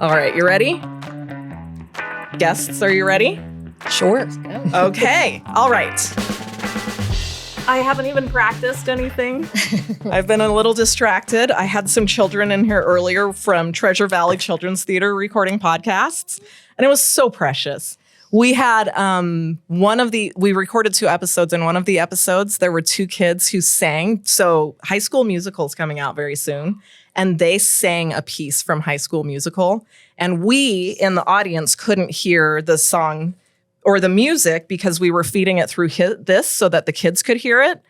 All right, you ready? Guests, are you ready? Sure. Okay, all right. I haven't even practiced anything. I've been a little distracted. I had some children in here earlier from Treasure Valley Children's Theater recording podcasts, and it was so precious. We had we recorded 2 episodes. In one of the episodes, there were 2 kids who sang. So High School Musical is coming out very soon. And they sang a piece from High School Musical. And we in the audience couldn't hear the song or the music because we were feeding it through this so that the kids could hear it.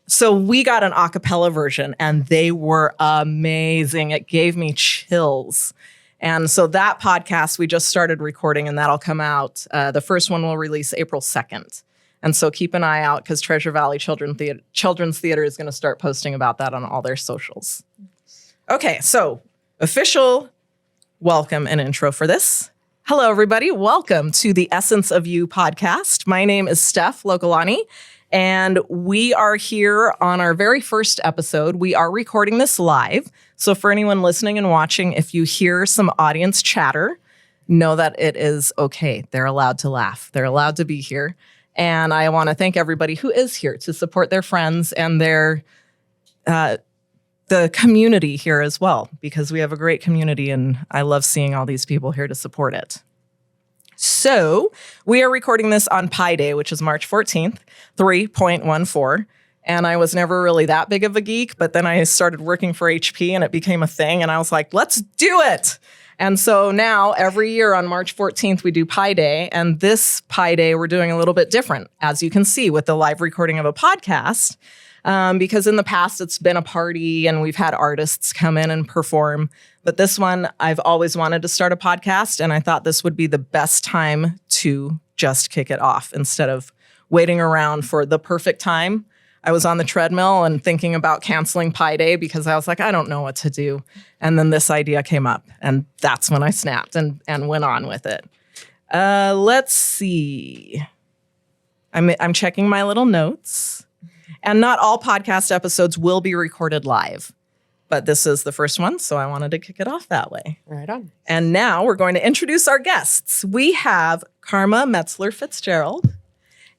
So we got an a cappella version and they were amazing. It gave me chills. And so that podcast we just started recording and that'll come out. The first one will release April 2nd. And so keep an eye out because Treasure Valley Children's Theater is going to start posting about that on all their socials. Okay, so official welcome and intro for this. Hello, everybody. Welcome to the Essence of You podcast. My name is Steph Lokelani, and we are here on our very first episode. We are recording this live. So for anyone listening and watching, if you hear some audience chatter, know that it is okay. They're allowed to laugh. They're allowed to be here. And I want to thank everybody who is here to support their friends and their the community here as well, because we have a great community and I love seeing all these people here to support it. So we are recording this on Pi Day, which is March 14th, 3.14. And I was never really that big of a geek, but then I started working for HP and it became a thing. And I was like, let's do it. And so now every year on March 14th, we do Pi Day. And this Pi Day, we're doing a little bit different, as you can see with the live recording of a podcast. Because in the past, it's been a party and we've had artists come in and perform. But this one, I've always wanted to start a podcast. And I thought this would be the best time to just kick it off instead of waiting around for the perfect time. I was on the treadmill and thinking about canceling Pi Day because I was like, I don't know what to do. And then this idea came up. And that's when I snapped and went on with it. Let's see. I'm checking my little notes. And not all podcast episodes will be recorded live, but this is the first one, so I wanted to kick it off that way. Right on. And now we're going to introduce our guests. We have Karma Metzler Fitzgerald,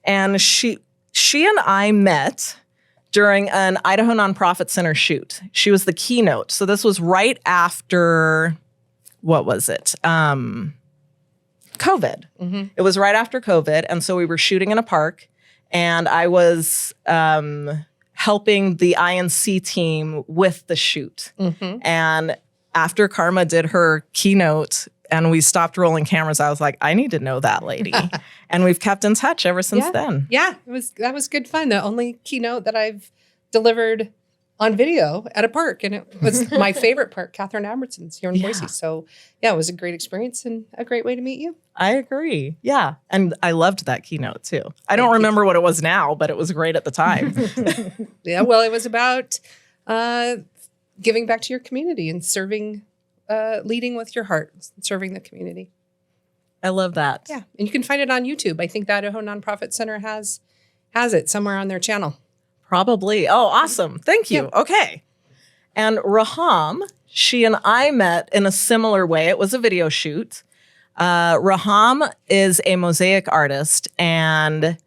and she and I met during an Idaho Nonprofit Center shoot. She was the keynote. So this was right after, what was it? COVID. Mm-hmm. It was right after COVID, and so we were shooting in a park. And I was helping the INC team with the shoot. Mm-hmm. And after Karma did her keynote and we stopped rolling cameras, I was like, I need to know that lady. And we've kept in touch ever since then. Yeah, that was good fun. The only keynote that I've delivered on video at a park. And it was my favorite park, Catherine Albertson's here in Boise. So yeah, it was a great experience and a great way to meet you. I agree. Yeah. And I loved that keynote too. I don't remember what it was now, but it was great at the time. Yeah. Well, it was about giving back to your community and serving, leading with your heart, serving the community. I love that. Yeah. And you can find it on YouTube. I think the Idaho Nonprofit Center has it somewhere on their channel. Probably. Oh, awesome. Thank you. Yeah. Okay. And Reham, she and I met in a similar way. It was a video shoot. Reham is a mosaic artist, and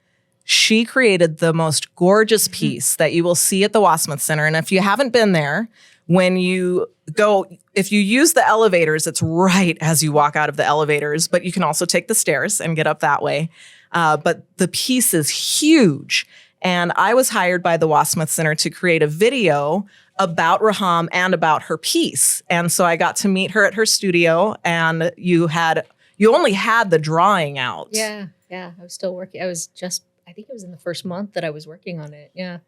she created the most gorgeous piece that you will see at the Wasmuth Center. And if you haven't been there, when you go, if you use the elevators, it's right as you walk out of the elevators, but you can also take the stairs and get up that way. But the piece is huge. And I was hired by the Wasmuth Center to create a video about Reham and about her piece. And so I got to meet her at her studio, and you only had the drawing out. Yeah. I was still working. I think it was in the first month that I was working on it. Yeah.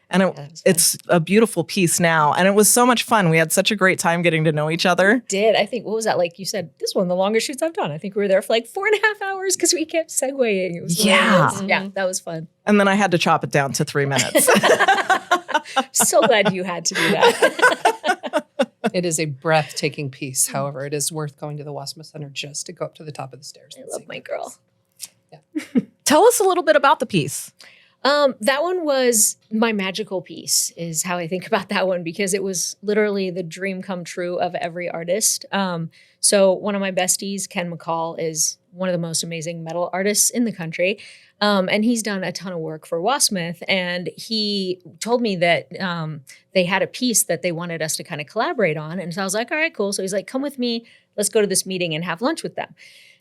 And it's a beautiful piece now. And it was so much fun. We had such a great time getting to know each other. I think, what was that? Like you said, this is one of the longest shoots I've done. I think we were there for like 4.5 hours because we kept segueing. It was hilarious. Yeah, that was fun. And then I had to chop it down to 3 minutes. So glad you had to do that. It is a breathtaking piece. However, it is worth going to the Wasmuth Center just to go up to the top of the stairs. I love my girl. Yeah. Tell us a little bit about the piece. That one was my magical piece is how I think about that one, because it was literally the dream come true of every artist. So one of my besties, Ken McCall, is one of the most amazing metal artists in the country. And he's done a ton of work for Wasmith. And he told me that they had a piece that they wanted us to kind of collaborate on. And so I was like, all right, cool. So he's like, come with me. Let's go to this meeting and have lunch with them.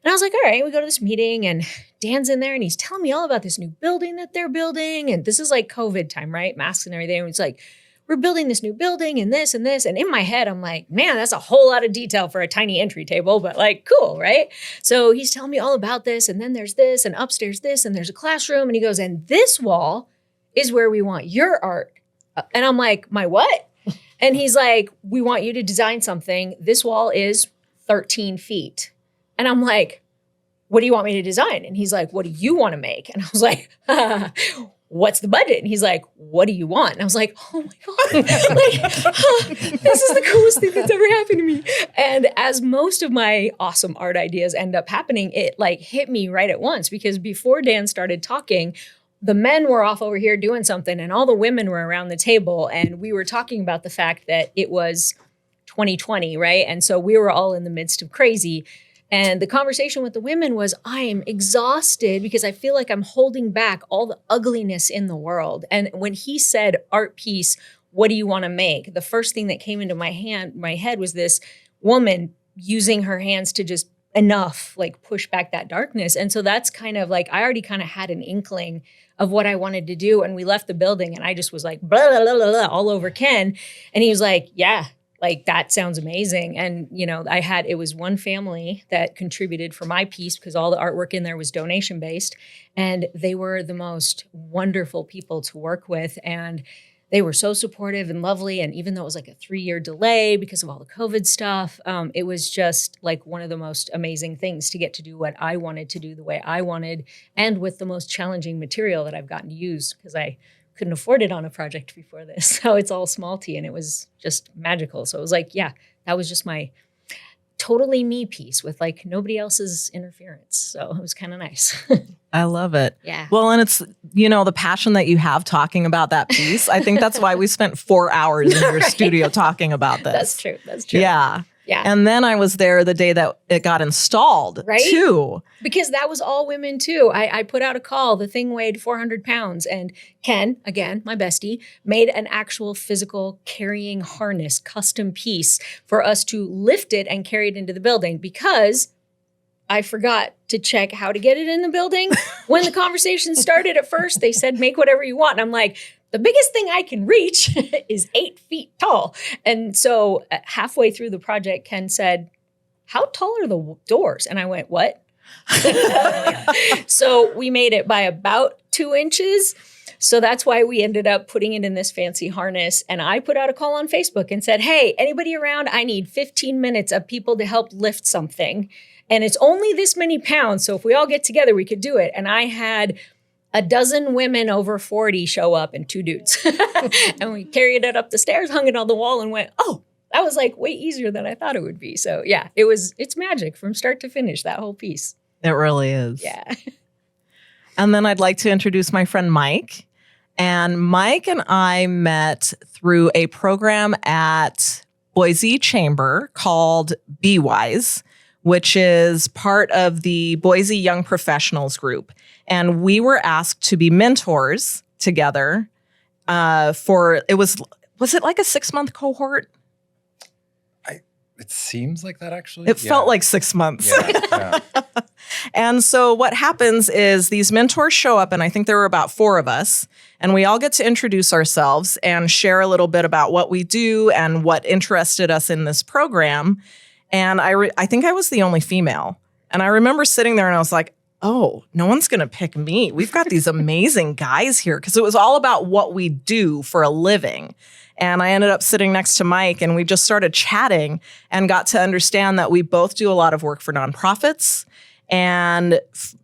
And I was like, all right, we go to this meeting and Dan's in there and he's telling me all about this new building that they're building. And this is like COVID time, right? Masks and everything. And it's like, we're building this new building and this and this. And in my head, I'm like, man, that's a whole lot of detail for a tiny entry table, but like, cool, right? So he's telling me all about this. And then there's this and upstairs this, and there's a classroom. And he goes, and this wall is where we want your art. And I'm like, my what? And he's like, we want you to design something. This wall is 13 feet. And I'm like, what do you want me to design? And he's like, what do you want to make? And I was like, what's the budget? And he's like, what do you want? And I was like, oh my God, this is the coolest thing that's ever happened to me. And as most of my awesome art ideas end up happening, it like hit me right at once, because before Dan started talking, the men were off over here doing something and all the women were around the table. And we were talking about the fact that it was 2020, right? And so we were all in the midst of crazy. And the conversation with the women was, I'm exhausted because I feel like I'm holding back all the ugliness in the world. And when he said art piece, what do you want to make? The first thing that came into my head was this woman using her hands to just like push back that darkness. And so that's kind of like, I already kind of had an inkling of what I wanted to do. And we left the building and I just was like, blah, blah, blah, blah, blah, all over Ken. And he was like, yeah. Like, that sounds amazing. And, you know, it was one family that contributed for my piece because all the artwork in there was donation based. And they were the most wonderful people to work with. And they were so supportive and lovely. And even though it was like a 3-year delay because of all the COVID stuff, it was just like one of the most amazing things to get to do what I wanted to do the way I wanted, and with the most challenging material that I've gotten to use, because I couldn't afford it on a project before this. So it's all small tea and it was just magical. So it was like, yeah, that was just my totally me piece with like nobody else's interference. So it was kind of nice. I love it. Yeah. Well, and it's, you know, the passion that you have talking about that piece. I think that's why we spent 4 hours in your studio talking about this. That's true. That's true. Yeah. Yeah. And then I was there the day that it got installed, right? Too. Because that was all women too. I put out a call. The thing weighed 400 pounds. And Ken, again, my bestie, made an actual physical carrying harness, custom piece for us to lift it and carry it into the building, because I forgot to check how to get it in the building. When the conversation started at first, they said, make whatever you want. And I'm like, the biggest thing I can reach is 8 feet tall. And so halfway through the project, Ken said, how tall are the doors? And I went, what? So we made it by about 2 inches. So that's why we ended up putting it in this fancy harness. And I put out a call on Facebook and said, hey, anybody around? I need 15 minutes of people to help lift something. And it's only this many pounds. So if we all get together, we could do it. And I had a dozen women over 40 show up and 2 dudes. And we carried it up the stairs, hung it on the wall, and went, oh, that was like way easier than I thought it would be. So yeah, it's magic from start to finish, that whole piece. It really is. Yeah. And then I'd like to introduce my friend Mike. And Mike and I met through a program at Boise Chamber called Be Wise, which is part of the Boise Young Professionals group. And we were asked to be mentors together was it like a 6-month cohort? It seems like that, actually. It felt like 6 months. Yeah. And so what happens is these mentors show up, and I think there were about 4 of us, and we all get to introduce ourselves and share a little bit about what we do and what interested us in this program. And I think I was the only female. And I remember sitting there and I was like, oh, no one's going to pick me. We've got these amazing guys here, because it was all about what we do for a living. And I ended up sitting next to Mike, and we just started chatting and got to understand that we both do a lot of work for nonprofits. And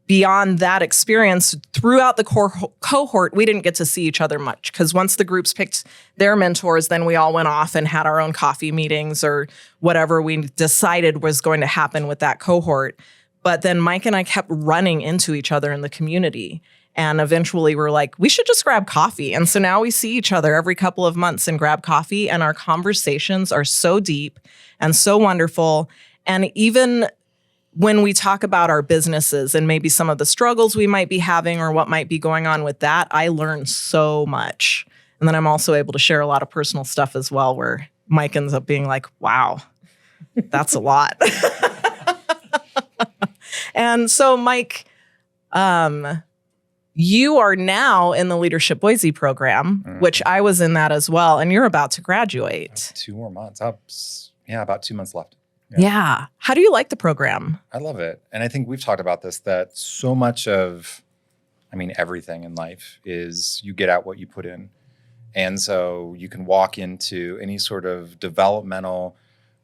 beyond that experience, throughout the cohort, we didn't get to see each other much, because once the groups picked their mentors, then we all went off and had our own coffee meetings or whatever we decided was going to happen with that cohort. But then Mike and I kept running into each other in the community. And eventually we're like, we should just grab coffee. And so now we see each other every couple of months and grab coffee. And our conversations are so deep and so wonderful. And even when we talk about our businesses and maybe some of the struggles we might be having or what might be going on with that, I learn so much. And then I'm also able to share a lot of personal stuff as well, where Mike ends up being like, wow, that's a lot. And so, Mike, you are now in the Leadership Boise program, which I was in that as well. And you're about to graduate. 2 more months. About 2 months left. Yeah. How do you like the program? I love it. And I think we've talked about this, that so much of, everything in life is you get out what you put in. And so you can walk into any sort of developmental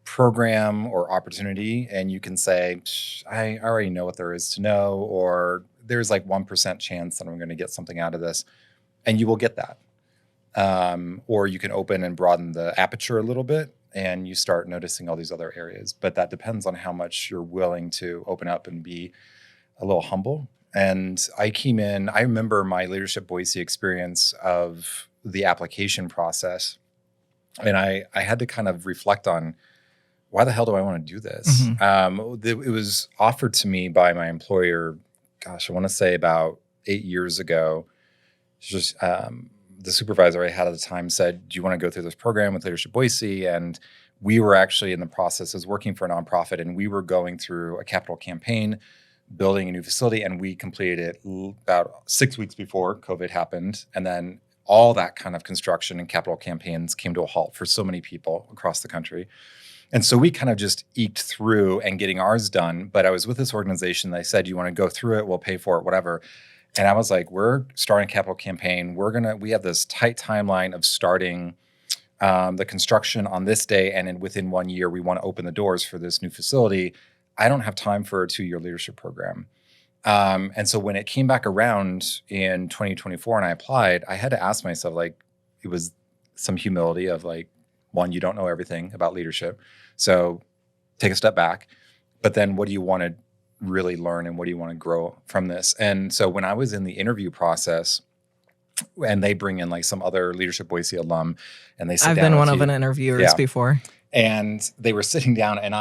program or opportunity and you can say, I already know what there is to know, or there's like 1% chance that I'm going to get something out of this. And you will get that. Or you can open and broaden the aperture a little bit and you start noticing all these other areas. But that depends on how much you're willing to open up and be a little humble. And I remember my Leadership Boise experience of the application process. And I had to kind of reflect on, why the hell do I want to do this? It was offered to me by my employer, I want to say about 8 years ago. Just the supervisor I had at the time said, do you want to go through this program with Leadership Boise? And we were actually in the process of working for a nonprofit, and we were going through a capital campaign, building a new facility, and we completed it about 6 weeks before COVID happened. And then all that kind of construction and capital campaigns came to a halt for so many people across the country. And so we kind of just eked through and getting ours done. But I was with this organization. They said, you want to go through it? We'll pay for it, whatever. And I was like, we're starting a capital campaign. We have this tight timeline of starting the construction on this day. And within 1 year, we want to open the doors for this new facility. I don't have time for a 2-year leadership program. And so when it came back around in 2024 and I applied, I had to ask myself, it was some humility of one, you don't know everything about leadership. So take a step back. But then what do you want to really learn and what do you want to grow from this? And so when I was in the interview process, and they bring in some other Leadership Boise alum, and they sit I've down been with one of you. an interviewers before. And they were sitting down, and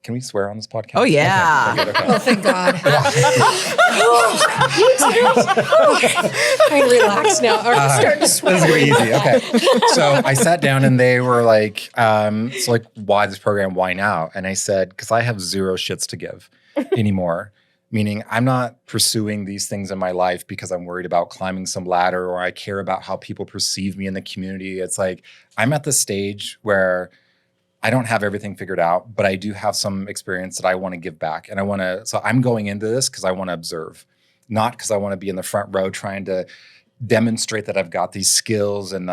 can we swear on this podcast? Oh, yeah. Okay. Oh, thank God. I relax now. I'm starting to sweat. This is going to be easy. Okay. So I sat down and they were like, why this program? Why now? And I said, because I have 0 shits to give anymore. Meaning I'm not pursuing these things in my life because I'm worried about climbing some ladder or I care about how people perceive me in the community. It's I'm at the stage where I don't have everything figured out, but I do have some experience that I want to give back. And so I'm going into this because I want to observe, not because I want to be in the front row trying to demonstrate that I've got these skills and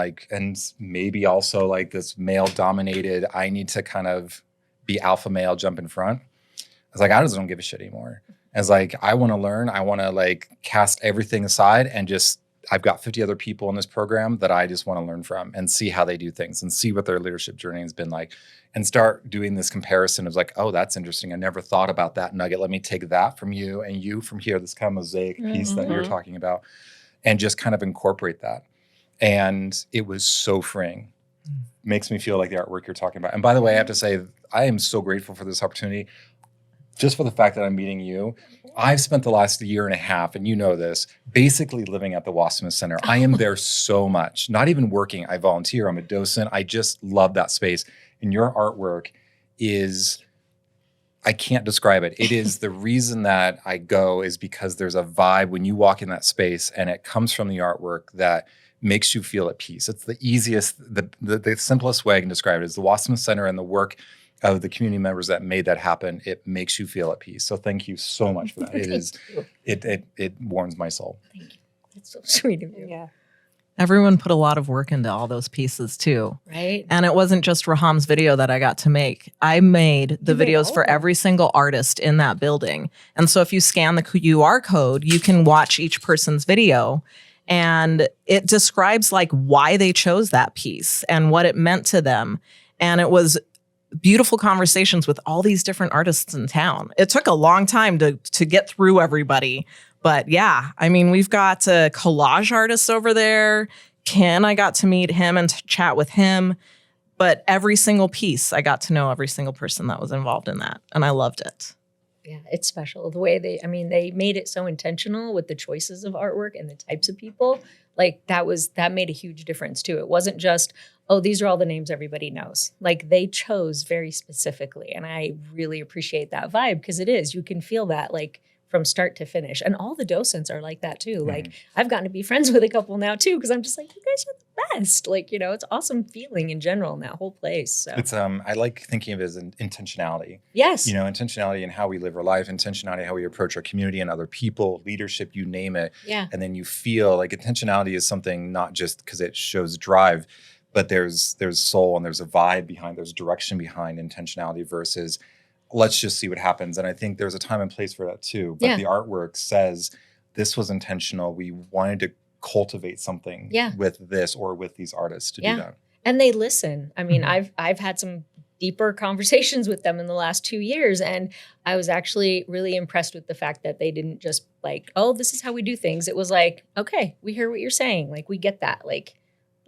maybe also this male dominated, I need to kind of be alpha male, jump in front. I was I just don't give a shit anymore. As I want to learn, I want to cast everything aside and I've got 50 other people in this program that I just want to learn from and see how they do things and see what their leadership journey has been like and start doing this comparison of oh, that's interesting. I never thought about that nugget. Let me take that from you and you from here, this kind of mosaic piece that you're talking about, and just kind of incorporate that. And it was so freeing. Makes me feel like the artwork you're talking about. And by the way, I have to say, I am so grateful for this opportunity. Just for the fact that I'm meeting you. I've spent the last 1.5 years, and you know this, basically living at the Wasserman Center. I am there so much, not even working. I volunteer, I'm a docent. I just love that space. And your artwork is, I can't describe it. It is the reason that I go is because there's a vibe when you walk in that space and it comes from the artwork that makes you feel at peace. It's the easiest, the simplest way I can describe it is the Wasserman Center and the work of the community members that made that happen. It makes you feel at peace. So thank you so much for that. It warms my soul. Thank you. That's so sweet of you. Yeah. Everyone put a lot of work into all those pieces too. Right. And it wasn't just Reham's video that I got to make. I made the videos for every single artist in that building. And so if you scan the QR code, you can watch each person's video. And it describes why they chose that piece and what it meant to them. And it was beautiful conversations with all these different artists in town. It took a long time to get through everybody, But yeah, I mean, we've got a collage artist over there. Ken, I got to meet him and chat with him. But every single piece, I got to know every single person that was involved in that. And I loved it. Yeah, it's special. The way they made it so intentional with the choices of artwork and the types of people. Like that made a huge difference too. It wasn't just, oh, these are all the names everybody knows. Like they chose very specifically. And I really appreciate that vibe because you can feel that like from start to finish. And all the docents are like that too. Like I've gotten to be friends with a couple now too, because I'm just like, you guys are the best. Like, it's awesome feeling in general in that whole place. So it's I like thinking of it as an intentionality. Yes. Intentionality in how we live our life, intentionality how we approach our community and other people, leadership, you name it. Yeah. And then you feel like intentionality is something not just because it shows drive, but there's soul and there's a vibe behind, there's direction behind intentionality versus let's just see what happens. And I think there's a time and place for that too. But the artwork says this was intentional. We wanted to cultivate something with this or with these artists to do that. And they listen. I mean, I've had some deeper conversations with them in the last 2 years. And I was actually really impressed with the fact that they didn't just like, oh, this is how we do things. It was like, okay, we hear what you're saying. Like, we get that. Like,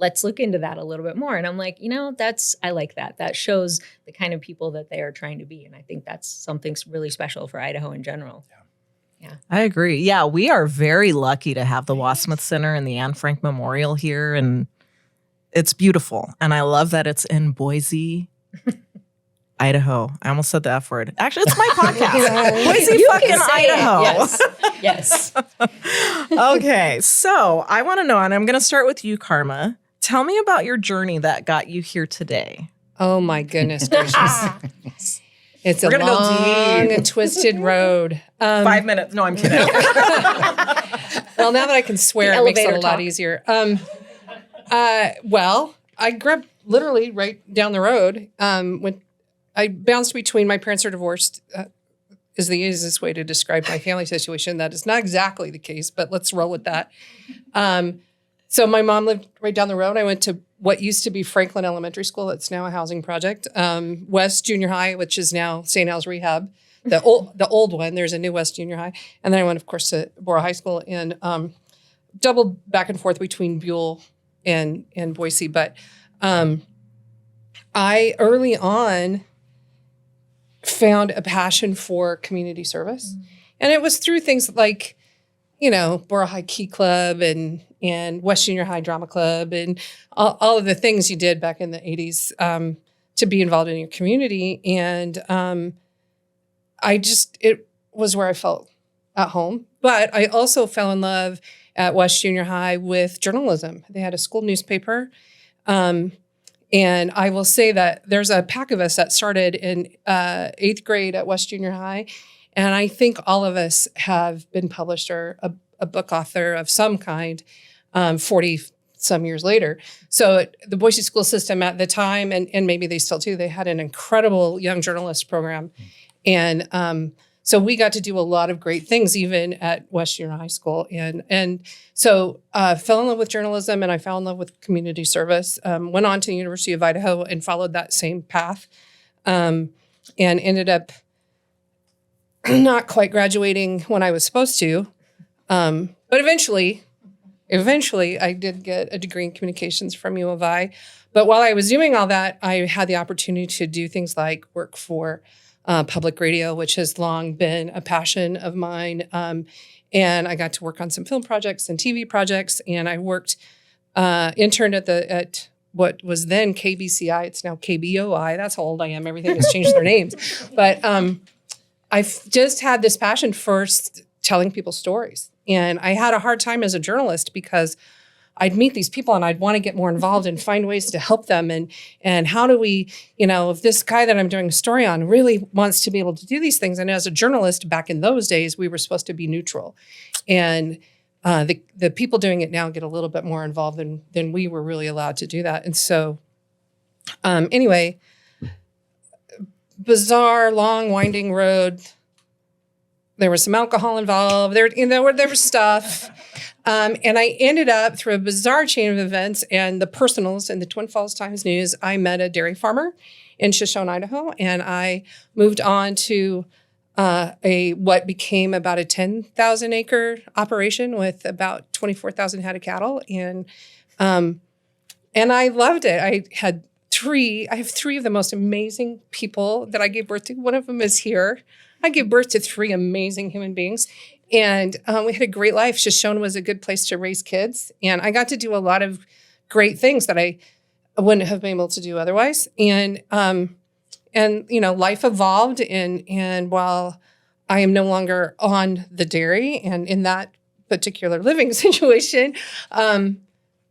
let's look into that a little bit more. And I'm like, I like that. That shows the kind of people that they are trying to be. And I think that's something really special for Idaho in general. Yeah. I agree. Yeah, we are very lucky to have the Wasmuth Center and the Anne Frank Memorial here. And it's beautiful. And I love that it's in Boise, Idaho. I almost said the F word. Actually, it's my podcast. Boise fucking Idaho. Yes. Okay, so I want to know, and I'm going to start with you, Karma. Tell me about your journey that got you here today. Oh my goodness gracious. It's a long and twisted road. 5 minutes. No, I'm kidding. Well, now that I can swear, it makes it a lot easier. Well, I grew up literally right down the road. When I bounced between, my parents are divorced, is the easiest way to describe my family situation. That is not exactly the case, but let's roll with that. So my mom lived right down the road. I went to what used to be Franklin Elementary School. It's now a housing project. West Junior High, which is now St. Al's Rehab. The old one, there's a new West Junior High. And then I went, of course, to Bora High School and doubled back and forth between Buell and Boise. But I early on found a passion for community service. And it was through things like, Bora High Key Club and West Junior High Drama Club and all of the things you did back in the 80s to be involved in your community. And it was where I felt at home. But I also fell in love at West Junior High with journalism. They had a school newspaper. And I will say that there's a pack of us that started in 8th grade at West Junior High. And I think all of us have been published or a book author of some kind 40 some years later. So the Boise school system at the time, and maybe they still do, they had an incredible young journalist program. And so we got to do a lot of great things, even at West Junior High School. And so fell in love with journalism, and I fell in love with community service. Went on to the University of Idaho and followed that same path, and ended up not quite graduating when I was supposed to. But eventually I did get a degree in communications from U of I. But while I was doing all that, I had the opportunity to do things like work for public radio, which has long been a passion of mine. And I got to work on some film projects and TV projects. And I interned at what was then KBCI. It's now KBOI. That's how old I am. Everything has changed their names. But I've just had this passion for telling people stories. And I had a hard time as a journalist because I'd meet these people and I'd want to get more involved and find ways to help them. And how do we, if this guy that I'm doing a story on really wants to be able to do these things. And as a journalist back in those days, we were supposed to be neutral. And the people doing it now get a little bit more involved than we were really allowed to do that. And so anyway, bizarre, long, winding road. There was some alcohol involved. There was stuff. And I ended up, through a bizarre chain of events and the personals in the Twin Falls Times-News, I met a dairy farmer in Shoshone, Idaho. And I moved on to what became about a 10,000-acre operation with about 24,000 head of cattle, and I loved it. I have three of the most amazing people that I gave birth to. One of them is here. I gave birth to three amazing human beings, and we had a great life. Shoshone was a good place to raise kids, and I got to do a lot of great things that I wouldn't have been able to do otherwise. And life evolved, and while I am no longer on the dairy and in that particular living situation,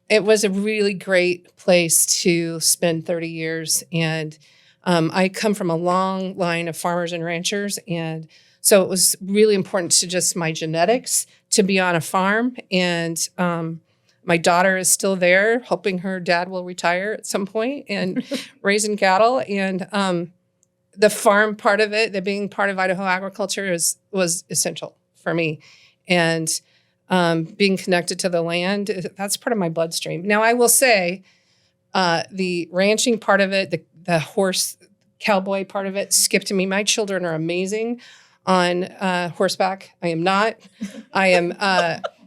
it was a really great place to spend 30 years. And I come from a long line of farmers and ranchers, and so it was really important to just my genetics to be on a farm. And my daughter is still there, hoping her dad will retire at some point and raising cattle. And the farm part of it, the being part of Idaho agriculture was essential for me. And being connected to the land, that's part of my bloodstream. Now, I will say the ranching part of it, the horse cowboy part of it, skipped me. My children are amazing on horseback. I am not. I am.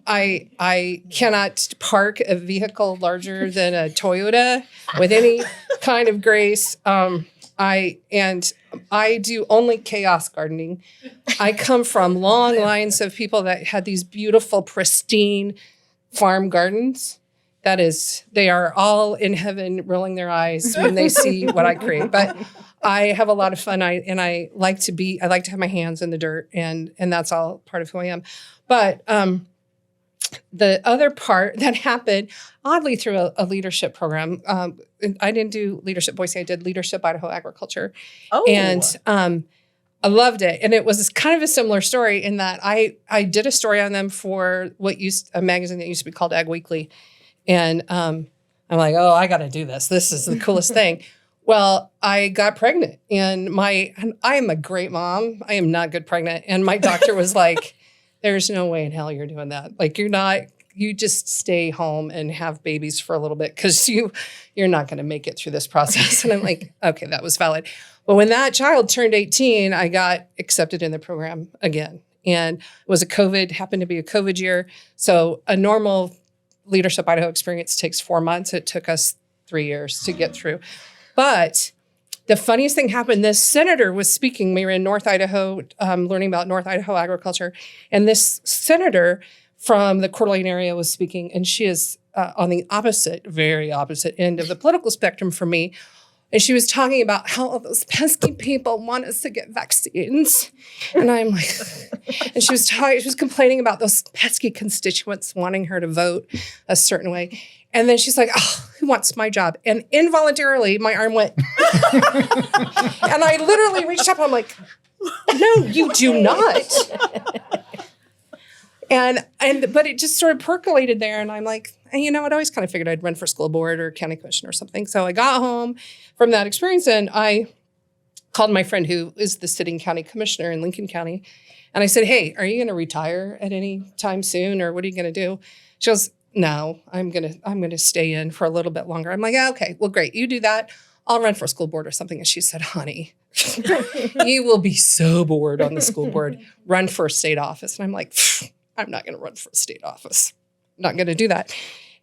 I cannot park a vehicle larger than a Toyota with any kind of grace. I do only chaos gardening. I come from long lines of people that had these beautiful, pristine farm gardens. That is, they are all in heaven rolling their eyes when they see what I create. But I have a lot of fun. I like to have my hands in the dirt, and that's all part of who I am. But the other part that happened, oddly, through a leadership program, I didn't do Leadership Boise. I did Leadership Idaho Agriculture. Oh. And I loved it. And it was kind of a similar story in that I did a story on them for a magazine that used to be called Ag Weekly. And I'm like, oh, I got to do this. This is the coolest thing. Well, I got pregnant, and I am a great mom. I am not good pregnant. And my doctor was like, there's no way in hell you're doing that. Like, you just stay home and have babies for a little bit, because you're not going to make it through this process. And I'm like, okay, that was valid. But when that child turned 18, I got accepted in the program again. And it was happened to be a COVID year. So a normal Leadership Idaho experience takes 4 months. It took us 3 years to get through. But the funniest thing happened. This senator was speaking. We were in North Idaho, learning about North Idaho agriculture. And this senator from the Coeur d'Alene area was speaking. And she is on the very opposite end of the political spectrum from me. And she was talking about how all those pesky people want us to get vaccines. And I'm like, and she was complaining about those pesky constituents wanting her to vote a certain way. And then she's like, oh, who wants my job? And involuntarily, my arm went. And I literally reached up. I'm like, no, you do not. But it just sort of percolated there. And I'm like, I'd always kind of figured I'd run for school board or county commission or something. So I got home from that experience, and I called my friend who is the sitting county commissioner in Lincoln County. And I said, hey, are you going to retire at any time soon, or what are you going to do? She goes, no, I'm going to stay in for a little bit longer. I'm like, okay, well, great. You do that. I'll run for school board or something. And she said, honey, you will be so bored on the school board. Run for a state office. And I'm like, I'm not going to run for a state office. I'm not going to do that.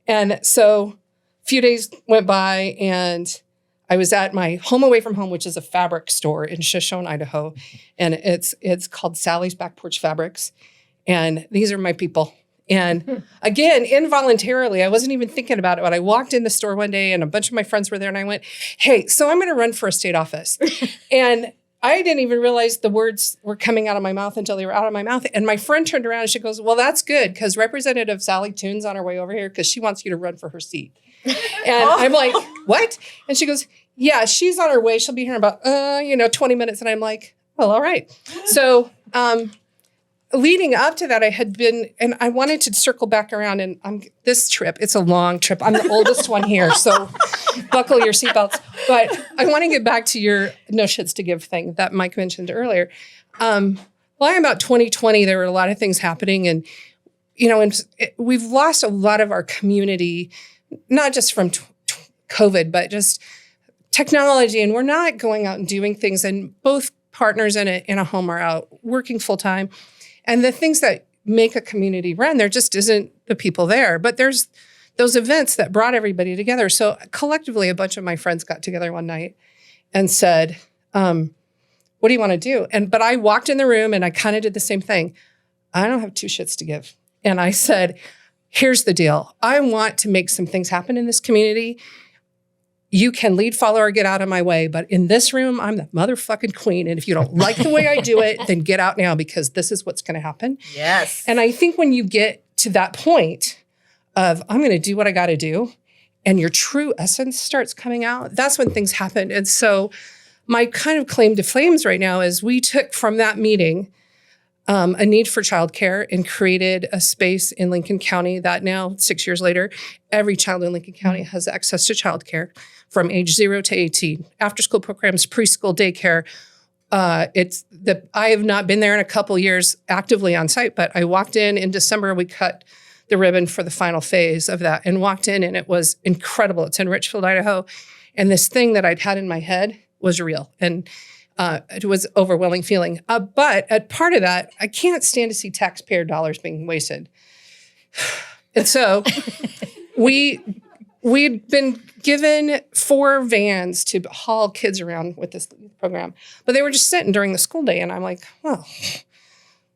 And so a few days went by, and I was at my home away from home, which is a fabric store in Shoshone, Idaho. And it's called Sally's Back Porch Fabrics. And these are my people. And again, involuntarily, I wasn't even thinking about it, but I walked in the store one day, and a bunch of my friends were there, and I went, hey, so I'm going to run for a state office. And I didn't even realize the words were coming out of my mouth until they were out of my mouth. And my friend turned around and she goes, well, that's good, because Representative Sally Toon's on her way over here because she wants you to run for her seat. And I'm like, what? And she goes, yeah, she's on her way. She'll be here in about, 20 minutes. And I'm like, well, all right. So leading up to that, I had been, and I wanted to circle back around, and this trip, it's a long trip. I'm the oldest one here, so buckle your seatbelts. But I want to get back to your no shits to give thing that Mike mentioned earlier. I'm about 2020, there were a lot of things happening, and, we've lost a lot of our community, not just from COVID, but just technology, and we're not going out and doing things. And both partners in a home are out working full time. And the things that make a community run, there just isn't the people there. But there's those events that brought everybody together. So collectively, a bunch of my friends got together one night and said, what do you want to do? But I walked in the room and I kind of did the same thing. I don't have two shits to give. And I said, here's the deal. I want to make some things happen in this community. You can lead, follow, or get out of my way. But in this room, I'm the motherfucking queen. And if you don't like the way I do it, then get out now, because this is what's going to happen. Yes. And I think when you get to that point of, I'm going to do what I got to do, and your true essence starts coming out, that's when things happen. And so my kind of claim to flames right now is we took from that meeting a need for childcare and created a space in Lincoln County that now, 6 years later, every child in Lincoln County has access to childcare from age 0 to 18. After school programs, preschool, daycare. I have not been there in a couple years actively on site, but I walked in December. We cut the ribbon for the final phase of that and walked in, and it was incredible. It's in Richfield, Idaho. And this thing that I'd had in my head was real. And it was an overwhelming feeling. But at part of that, I can't stand to see taxpayer dollars being wasted. And so we'd been given 4 vans to haul kids around with this program, but they were just sitting during the school day. And I'm like, well,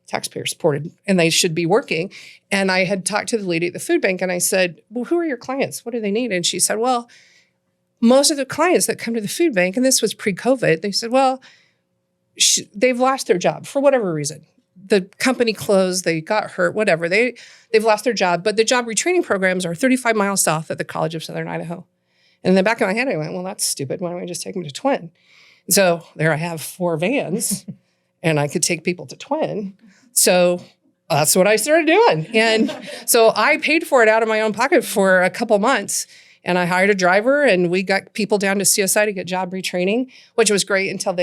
taxpayer supported, and they should be working. And I had talked to the lady at the food bank, and I said, well, who are your clients? What do they need? And she said, well, most of the clients that come to the food bank, and this was pre-COVID, they said, well, they've lost their job for whatever reason. The company closed, they got hurt, whatever. They've lost their job, but the job retraining programs are 35 miles south at the College of Southern Idaho. And in the back of my head, I went, well, that's stupid. Why don't we just take them to Twin? So there I have 4 vans, and I could take people to Twin. So that's what I started doing. And so I paid for it out of my own pocket for a couple months. And I hired a driver, and we got people down to CSI to get job retraining, which was great until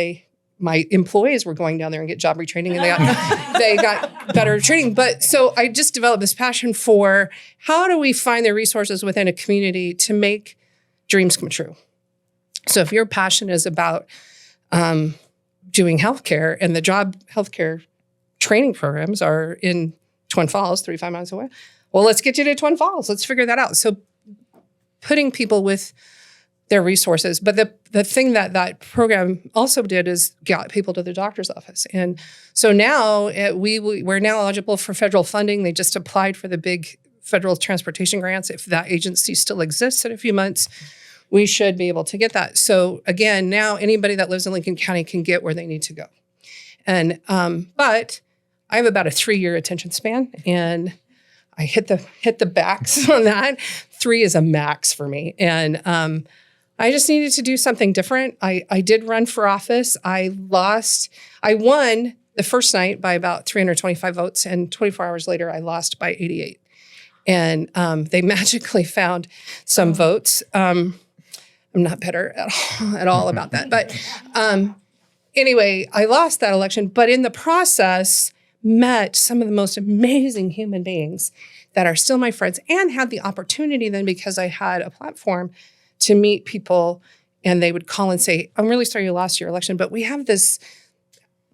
my employees were going down there and get job retraining, and they got better training. But so I just developed this passion for how do we find the resources within a community to make dreams come true. So if your passion is about doing healthcare, and the job healthcare training programs are in Twin Falls, 35 miles away, well, let's get you to Twin Falls. Let's figure that out. So putting people with their resources. But the thing that program also did is got people to the doctor's office. And so now we're now eligible for federal funding. They just applied for the big federal transportation grants. If that agency still exists in a few months, we should be able to get that. So again, now anybody that lives in Lincoln County can get where they need to go. And but I have about a 3-year attention span, and I hit the backs on that. 3 is a max for me. And I just needed to do something different. I did run for office. I won the first night by about 325 votes. And 24 hours later, I lost by 88. And they magically found some votes. I'm not bitter at all about that. But anyway, I lost that election. But in the process, met some of the most amazing human beings that are still my friends, and had the opportunity then, because I had a platform, to meet people, and they would call and say, I'm really sorry you lost your election, but we have this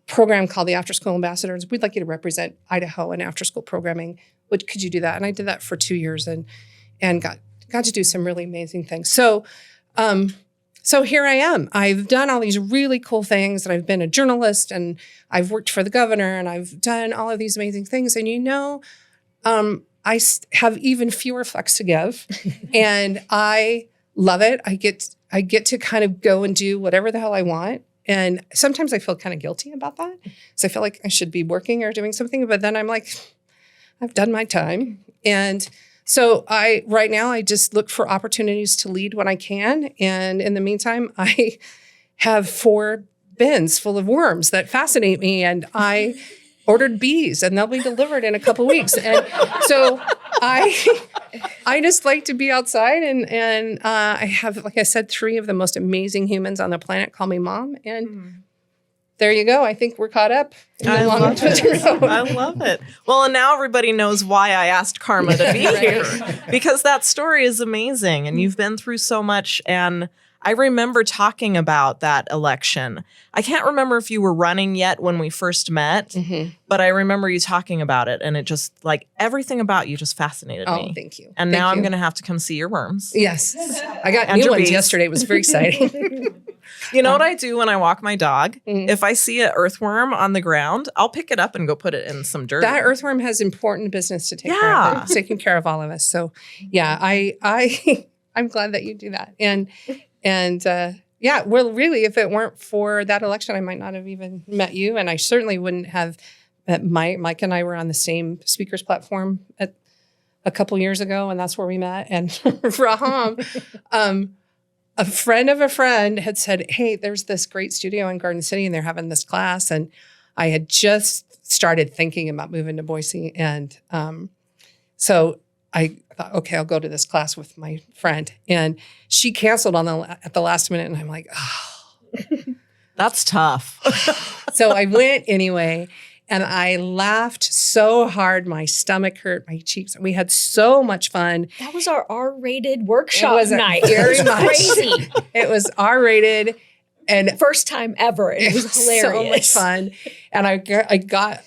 program called the After School Ambassadors. We'd like you to represent Idaho in after school programming. Could you do that? And I did that for 2 years and got to do some really amazing things. So here I am. I've done all these really cool things, and I've been a journalist, and I've worked for the governor, and I've done all of these amazing things. And I have even fewer fucks to give, and I love it. I get to kind of go and do whatever the hell I want. And sometimes I feel kind of guilty about that, because I feel like I should be working or doing something. But then I'm like, I've done my time. And so right now I just look for opportunities to lead when I can. And in the meantime, I have 4 bins full of worms that fascinate me. And I ordered bees, and they'll be delivered in a couple weeks. And so I just like to be outside, and I have, like I said, 3 of the most amazing humans on the planet call me mom. And there you go. I think we're caught up. I love it. Well, and now everybody knows why I asked Karma to be here, because that story is amazing, and you've been through so much. And I remember talking about that election. I can't remember if you were running yet when we first met, but I remember you talking about it, and it just like everything about you just fascinated me. Oh, thank you. And now I'm going to have to come see your worms. Yes. I got And new your ones bees. yesterday. It was very exciting. You know what I do when I walk my dog? If I see an earthworm on the ground, I'll pick it up and go put it in some dirt. That earthworm has important business to take care of. It's taking care of all of us. So yeah, I'm glad that you do that. And yeah, well, really, if it weren't for that election, I might not have even met you. And I certainly wouldn't have met Mike. Mike and I were on the same speakers platform a couple years ago, and that's where we met. And Reham, a friend of a friend had said, hey, there's this great studio in Garden City, and they're having this class. And I had just started thinking about moving to Boise. And so I thought, okay, I'll go to this class with my friend. And she canceled at the last minute. And I'm like, oh. That's tough. So I went anyway. And I laughed so hard. My stomach hurt, my cheeks. We had so much fun. That was our R-rated workshop night. Very It was much. crazy. It was R-rated. And First time ever. And it was hilarious. So much fun. And I got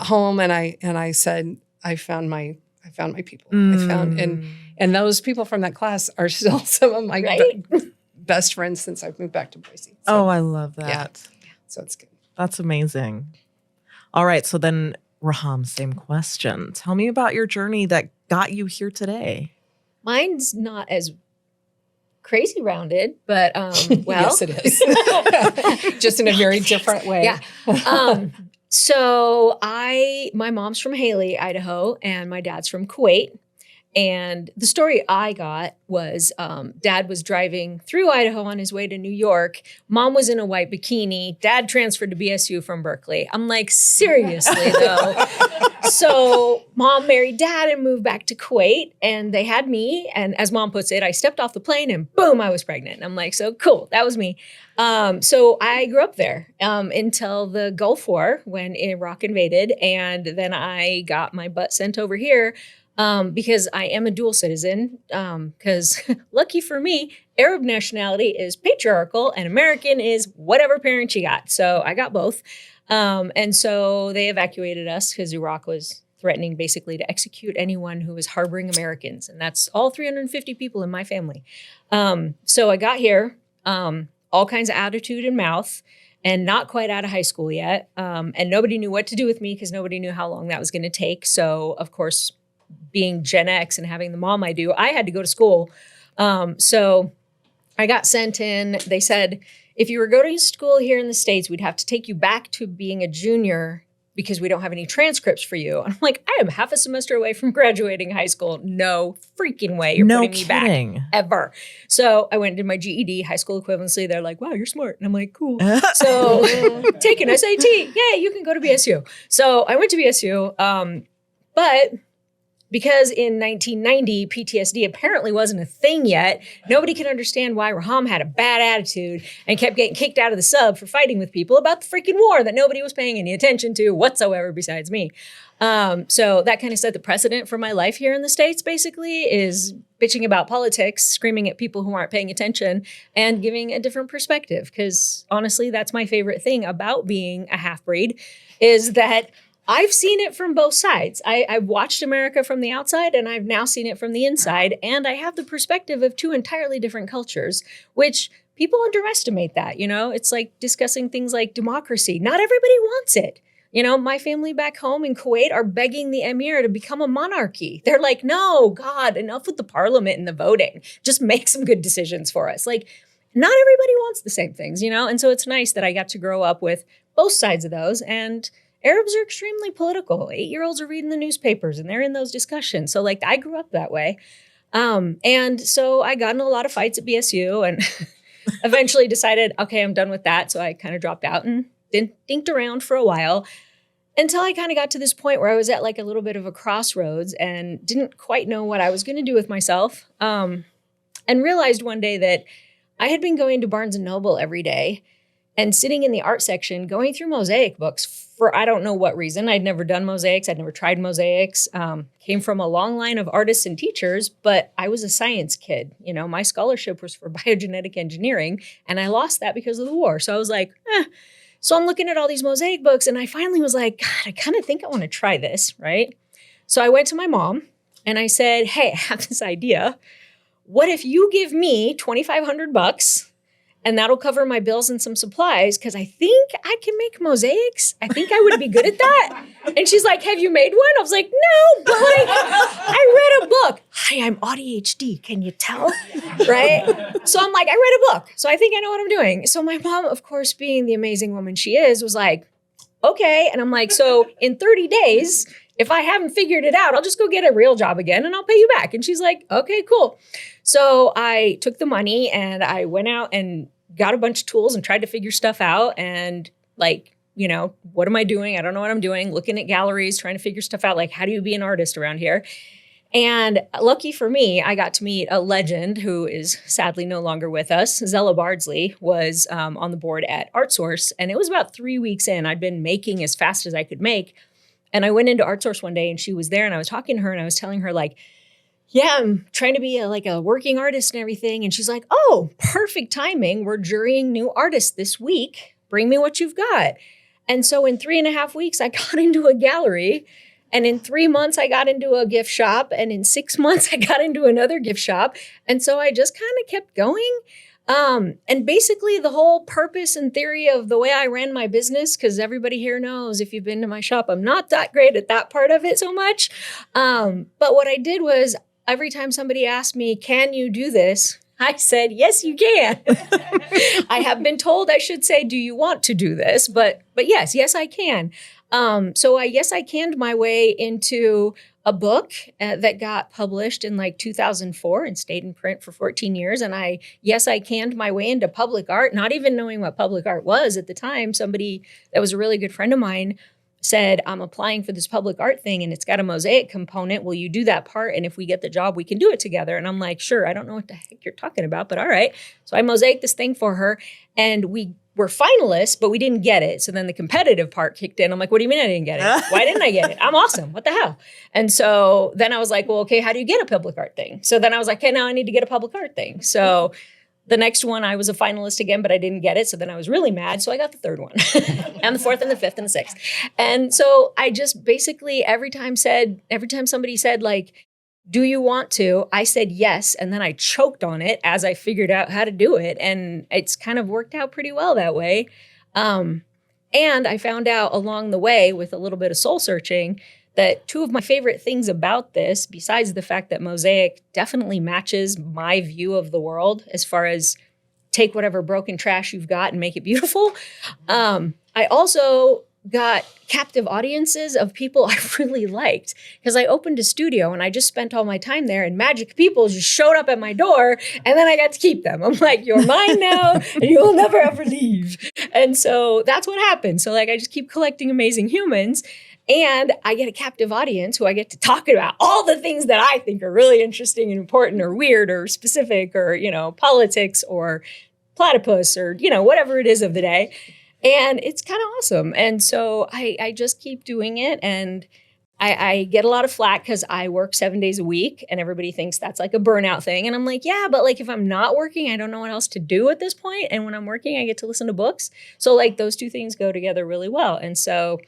home and I said, I found my people. And those people from that class are still some of my best friends since I've moved back to Boise. So, Oh, I love that. yeah. So it's good. That's amazing. All right. So then, Reham, same question. Tell me about your journey that got you here today. Mine's not as crazy rounded, but well. Yes, it is. Just in a very different way. Yeah. So my mom's from Haley, Idaho, and my dad's from Kuwait. And the story I got was dad was driving through Idaho on his way to New York. Mom was in a white bikini. Dad transferred to BSU from Berkeley. I'm like, seriously, though. So mom married dad and moved back to Kuwait. And they had me. And as mom puts it, I stepped off the plane and boom, I was pregnant. And I'm like, so cool. That was me. So I grew up there until the Gulf War when Iraq invaded. And then I got my butt sent over here. Because I am a dual citizen, because lucky for me, Arab nationality is patriarchal and American is whatever parent you got. So I got both. And so they evacuated us because Iraq was threatening basically to execute anyone who was harboring Americans. And that's all 350 people in my family. So I got here, all kinds of attitude and mouth, and not quite out of high school yet. And nobody knew what to do with me because nobody knew how long that was going to take. So of course, being Gen X and having the mom I do, I had to go to school. So I got sent in. They said, if you were going to school here in the States, we'd have to take you back to being a junior because we don't have any transcripts for you. And I'm like, I am half a semester away from graduating high school. No freaking way you're putting me back ever. So I went and did my GED, high school equivalency. They're like, wow, you're smart. And I'm like, cool. So take an SAT. Yay, you can go to BSU. So I went to BSU. But because in 1990, PTSD apparently wasn't a thing yet, nobody could understand why Reham had a bad attitude and kept getting kicked out of the sub for fighting with people about the freaking war that nobody was paying any attention to whatsoever besides me. So that kind of set the precedent for my life here in the States, basically, is bitching about politics, screaming at people who aren't paying attention, and giving a different perspective. Because honestly, that's my favorite thing about being a half-breed, is that I've seen it from both sides. I've watched America from the outside, and I've now seen it from the inside. And I have the perspective of two entirely different cultures, which people underestimate that. You know, it's like discussing things like democracy. Not everybody wants it. You know, my family back home in Kuwait are begging the emir to become a monarchy. They're like, no, God, enough with the parliament and the voting. Just make some good decisions for us. Like, not everybody wants the same things, you know? And so it's nice that I got to grow up with both sides of those. And Arabs are extremely political. 8-year-olds are reading the newspapers and they're in those discussions. So like I grew up that way. And so I got in a lot of fights at BSU and eventually decided, okay, I'm done with that. So I kind of dropped out and dinked around for a while until I kind of got to this point where I was at like a little bit of a crossroads and didn't quite know what I was going to do with myself. And realized one day that I had been going to Barnes & Noble every day and sitting in the art section, going through mosaic books for I don't know what reason. I'd never done mosaics. I'd never tried mosaics. Came from a long line of artists and teachers, but I was a science kid. You know, my scholarship was for biogenetic engineering, and I lost that because of the war. So I was like, So I'm looking at all these mosaic books, and I finally was like, God, I kind of think I want to try this, right? So I went to my mom, and I said, hey, I have this idea. What if you give me $2,500 and that'll cover my bills and some supplies? Because I think I can make mosaics. I think I would be good at that. And she's like, have you made one? I was like, no, but like, I read a book. Hi, I'm ADHD. Can you tell? Right? So I'm like, I read a book. So I think I know what I'm doing. So my mom, of course, being the amazing woman she is, was like, okay. And I'm like, so in 30 days, if I haven't figured it out, I'll just go get a real job again and I'll pay you back. And she's like, okay, cool. So I took the money and I went out and got a bunch of tools and tried to figure stuff out. And like, you know, what am I doing? I don't know what I'm doing. Looking at galleries, trying to figure stuff out. Like, how do you be an artist around here? And lucky for me, I got to meet a legend who is sadly no longer with us. Zella Bardsley was on the board at ArtSource. And it was about 3 weeks in. I'd been making as fast as I could make. And I went into ArtSource one day and she was there and I was talking to her and I was telling her like, yeah, I'm trying to be a working artist and everything. And she's like, oh, perfect timing. We're jurying new artists this week. Bring me what you've got. And so in 3.5 weeks, I got into a gallery. And in 3 months, I got into a gift shop. And in 6 months, I got into another gift shop. And so I just kind of kept going. And basically the whole purpose and theory of the way I ran my business, because everybody here knows if you've been to my shop, I'm not that great at that part of it so much. But what I did was every time somebody asked me, can you do this? I said, yes, you can. I have been told I should say, do you want to do this? But yes, I can. So I canned my way into a book that got published in like 2004 and stayed in print for 14 years. And I canned my way into public art, not even knowing what public art was at the time. Somebody that was a really good friend of mine said, I'm applying for this public art thing and it's got a mosaic component. Will you do that part? And if we get the job, we can do it together. And I'm like, sure, I don't know what the heck you're talking about, but all right. So I mosaiced this thing for her and we were finalists, but we didn't get it. So then the competitive part kicked in. I'm like, what do you mean I didn't get it? Why didn't I get it? I'm awesome. What the hell? And so then I was like, well, okay, how do you get a public art thing? So then I was like, okay, now I need to get a public art thing. So the next one, I was a finalist again, but I didn't get it. So then I was really mad. So I got the third one and the fourth and the fifth and the sixth. And so I just basically every time somebody said like, do you want to? I said yes. And then I choked on it as I figured out how to do it. And it's kind of worked out pretty well that way. And I found out along the way with a little bit of soul searching that two of my favorite things about this, besides the fact that mosaic definitely matches my view of the world as far as take whatever broken trash you've got and make it beautiful. I also got captive audiences of people I really liked because I opened a studio and I just spent all my time there and magic people just showed up at my door and then I got to keep them. I'm like, you're mine now and you will never ever leave. And so that's what happened. So like I just keep collecting amazing humans and I get a captive audience who I get to talk about all the things that I think are really interesting and important or weird or specific or, you know, politics or platypus or, you know, whatever it is of the day. And it's kind of awesome. And so I just keep doing it. And I get a lot of flack because I work 7 days a week and everybody thinks that's like a burnout thing. And I'm like, yeah, but like if I'm not working, I don't know what else to do at this point. And when I'm working, I get to listen to books. So like those two things go together really well. And so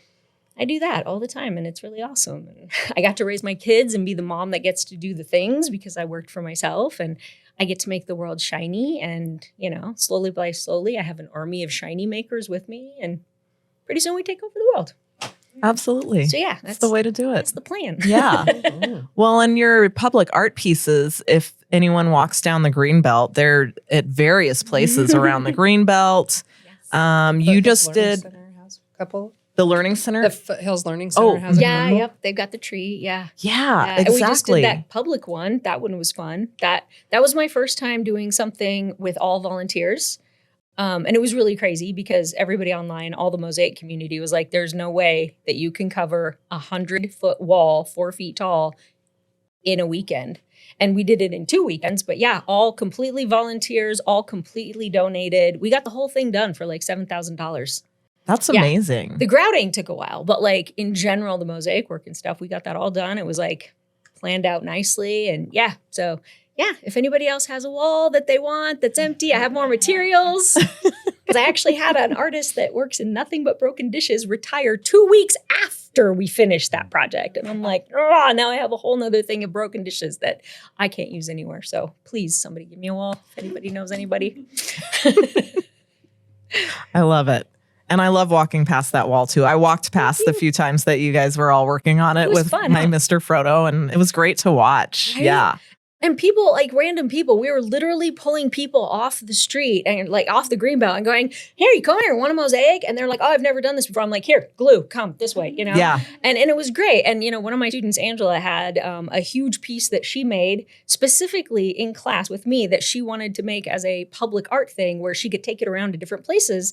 I do that all the time and it's really awesome. And I got to raise my kids and be the mom that gets to do the things because I worked for myself and I get to make the world shiny and, you know, slowly by slowly, I have an army of shiny makers with me and pretty soon we take over the world. Absolutely. So yeah, that's the way to do it. That's the plan. Yeah. Well, in your public art pieces, if anyone walks down the Greenbelt, they're at various places around the Greenbelt. Yes. You just did Center has a couple. The Learning Center? The Foothills Learning Center has a yeah, couple. yep. They've got the tree. Yeah. Yeah, And we just exactly. did that public one. That one was fun. That was my first time doing something with all volunteers. And it was really crazy because everybody online, all the mosaic community was like, there's no way that you can cover 100-foot wall, 4 feet tall in a weekend. And we did it in 2 weekends, but yeah, all completely volunteers, all completely donated. We got the whole thing done for like $7,000. That's Yeah. amazing. The grouting took a while, but like in general, the mosaic work and stuff, we got that all done. It was like planned out nicely. And yeah, so yeah, if anybody else has a wall that they want that's empty, I have more materials. Because I actually had an artist that works in nothing but broken dishes retire 2 weeks after we finished that project. And I'm like, oh, now I have a whole nother thing of broken dishes that I can't use anywhere. So please, somebody give me a wall if anybody knows anybody. I love it. And I love walking past that wall too. I walked past the few times that you guys were all working on it was with fun, my huh? Mr. Frodo, and it was great to watch. Right? Yeah. And people, like random people, we were literally pulling people off the street and like off the greenbelt and going, here, you come here, want a mosaic? And they're like, oh, I've never done this before. I'm like, here, glue, come this way, you know? Yeah. And it was great. And, you know, one of my students, Angela, had a huge piece that she made specifically in class with me that she wanted to make as a public art thing where she could take it around to different places.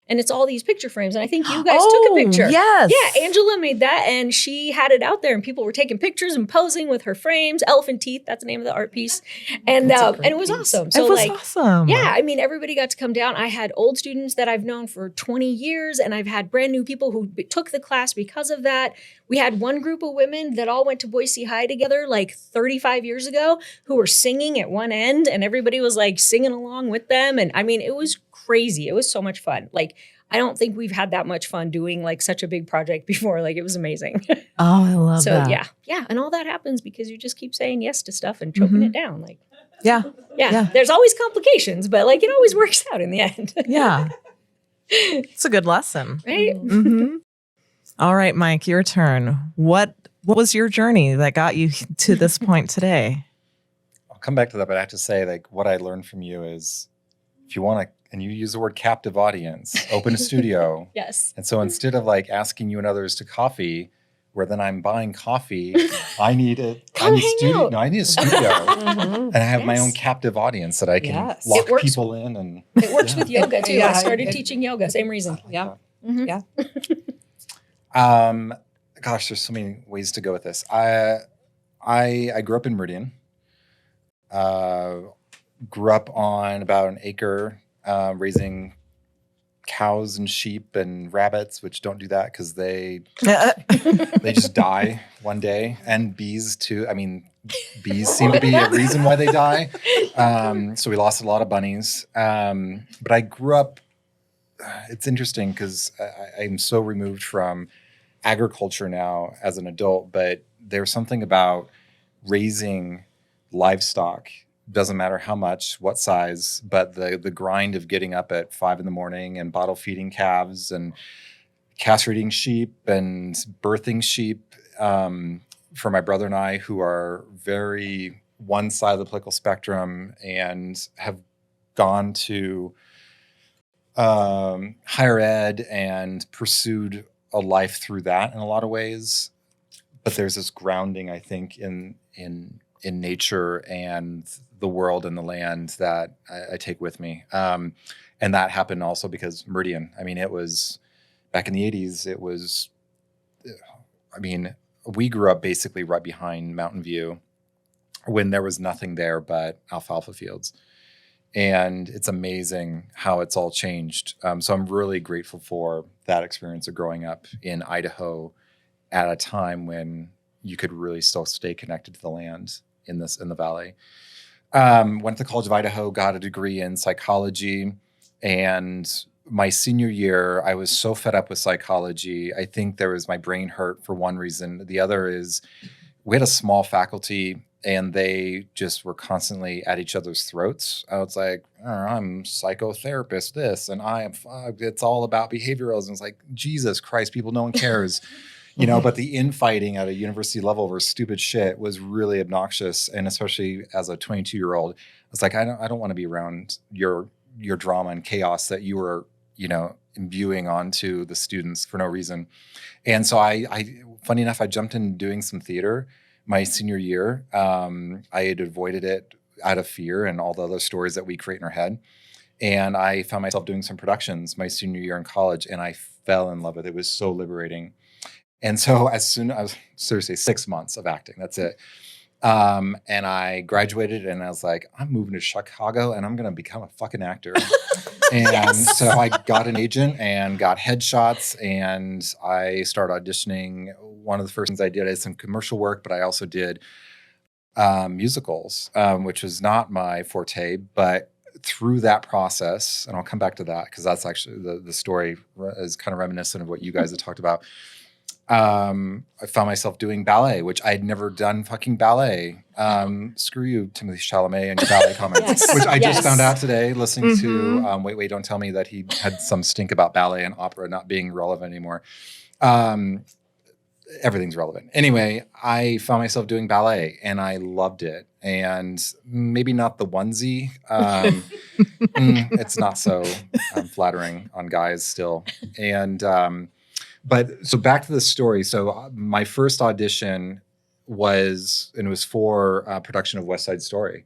And it's all these picture frames. And I think you guys took a picture. Yes. Yeah, Angela made that and she had it out there and people were taking pictures and posing with her frames. Elephant Teeth, that's the name of the art piece. And it was awesome. So it was awesome. yeah, I mean, everybody got to come down. I had old students that I've known for 20 years and I've had brand new people who took the class because of that. We had one group of women that all went to Boise High together like 35 years ago who were singing at one end and everybody was like singing along with them. And I mean, it was crazy. It was so much fun. Like, I don't think we've had that much fun doing like such a big project before. Like, it was amazing. Oh, I love that. So yeah. And all that happens because you just keep saying yes to stuff and choking it down. Like, Yeah. yeah, there's always complications, but like it always works out in the end. Yeah. It's a good lesson. Right? Mm-hmm. All right, Mike, your turn. What was your journey that got you to this point today? I'll come back to that, but I have to say, like, what I learned from you is if you want to, and you use the word captive audience, open a studio. Yes. And so instead of like asking you and others to coffee, where then I'm buying coffee, I need a studio. out. No, I need a studio. And I have my own captive audience that I can Yes. lock It works. people in. And It works with yoga too. Yeah, I started it- teaching yoga, same reason. Yeah. Mhm. Yeah. gosh, there's so many ways to go with this. I grew up in Meridian. Grew up on about an acre, raising cows and sheep and rabbits, which don't do that because they just die one day. And bees too. I mean, bees seem to be a reason why they die. So we lost a lot of bunnies. But I grew up, it's interesting because I'm so removed from agriculture now as an adult, but there's something about raising livestock. Doesn't matter how much, what size, but the grind of getting up at 5 a.m. and bottle feeding calves and castrating sheep and birthing sheep for my brother and I, who are very one side of the political spectrum and have gone to higher ed and pursued a life through that in a lot of ways. But there's this grounding, I think, in nature and the world and the land that I take with me. And that happened also because Meridian, I mean, it was back in the 80s, it was, I mean, we grew up basically right behind Mountain View when there was nothing there but alfalfa fields. And it's amazing how it's all changed. So I'm really grateful for that experience of growing up in Idaho at a time when you could really still stay connected to the land in the valley. Went to the College of Idaho, got a degree in psychology. And my senior year, I was so fed up with psychology. I think my brain hurt for one reason. The other is we had a small faculty and they just were constantly at each other's throats. I was like, oh, I'm psychotherapist, this, and it's all about behavioralism. It's like, Jesus Christ, people, no one cares. You know, but the infighting at a university level over stupid shit was really obnoxious. And especially as a 22-year-old, it's like, I don't want to be around your drama and chaos that you were, you know, imbuing onto the students for no reason. And so I funny enough, I jumped in doing some theater my senior year. I had avoided it out of fear and all the other stories that we create in our head. And I found myself doing some productions my senior year in college, and I fell in love with it. It was so liberating. And so as soon as, seriously, 6 months of acting, that's it. And I graduated and I was like, I'm moving to Chicago and I'm going to become a fucking actor. And so I got an agent and got headshots and I started auditioning. One of the first things I did is some commercial work, but I also did musicals, which was not my forte. But through that process, and I'll come back to that because that's actually the story is kind of reminiscent of what you guys had talked about. I found myself doing ballet, which I'd never done fucking ballet. Screw you, Timothée Chalamet, and your ballet comments, which I just found out today listening to Wait, Don't Tell Me that he had some stink about ballet and opera not being relevant anymore. Everything's relevant. Anyway, I found myself doing ballet and I loved it. And maybe not the onesie. It's not so flattering on guys still. And but so back to the story. So my first audition was for a production of West Side Story.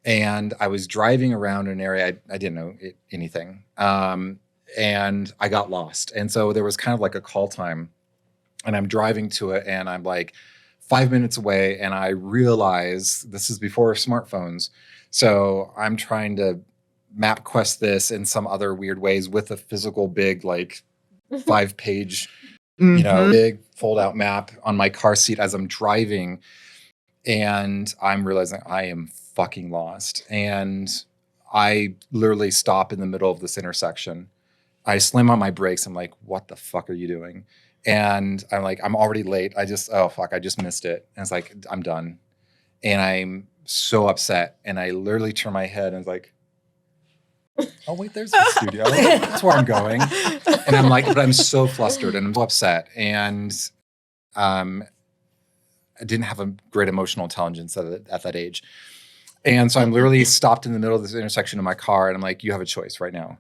And I was driving around an area, I didn't know anything. And I got lost. And so there was kind of like a call time. And I'm driving to it and I'm like 5 minutes away. And I realize this is before smartphones. So I'm trying to map quest this in some other weird ways with a physical big, like 5-page, big fold out map on my car seat as I'm driving. And I'm realizing I am fucking lost. And I literally stop in the middle of this intersection. I slam on my brakes. I'm like, what the fuck are you doing? And I'm like, I'm already late. I just missed it. And it's like, I'm done. And I'm so upset. And I literally turn my head and it's like, oh, wait, there's the studio. That's where I'm going. And I'm like, but I'm so flustered and I'm so upset. And I didn't have a great emotional intelligence at that age. And so I'm literally stopped in the middle of this intersection in my car. And I'm like, you have a choice right now.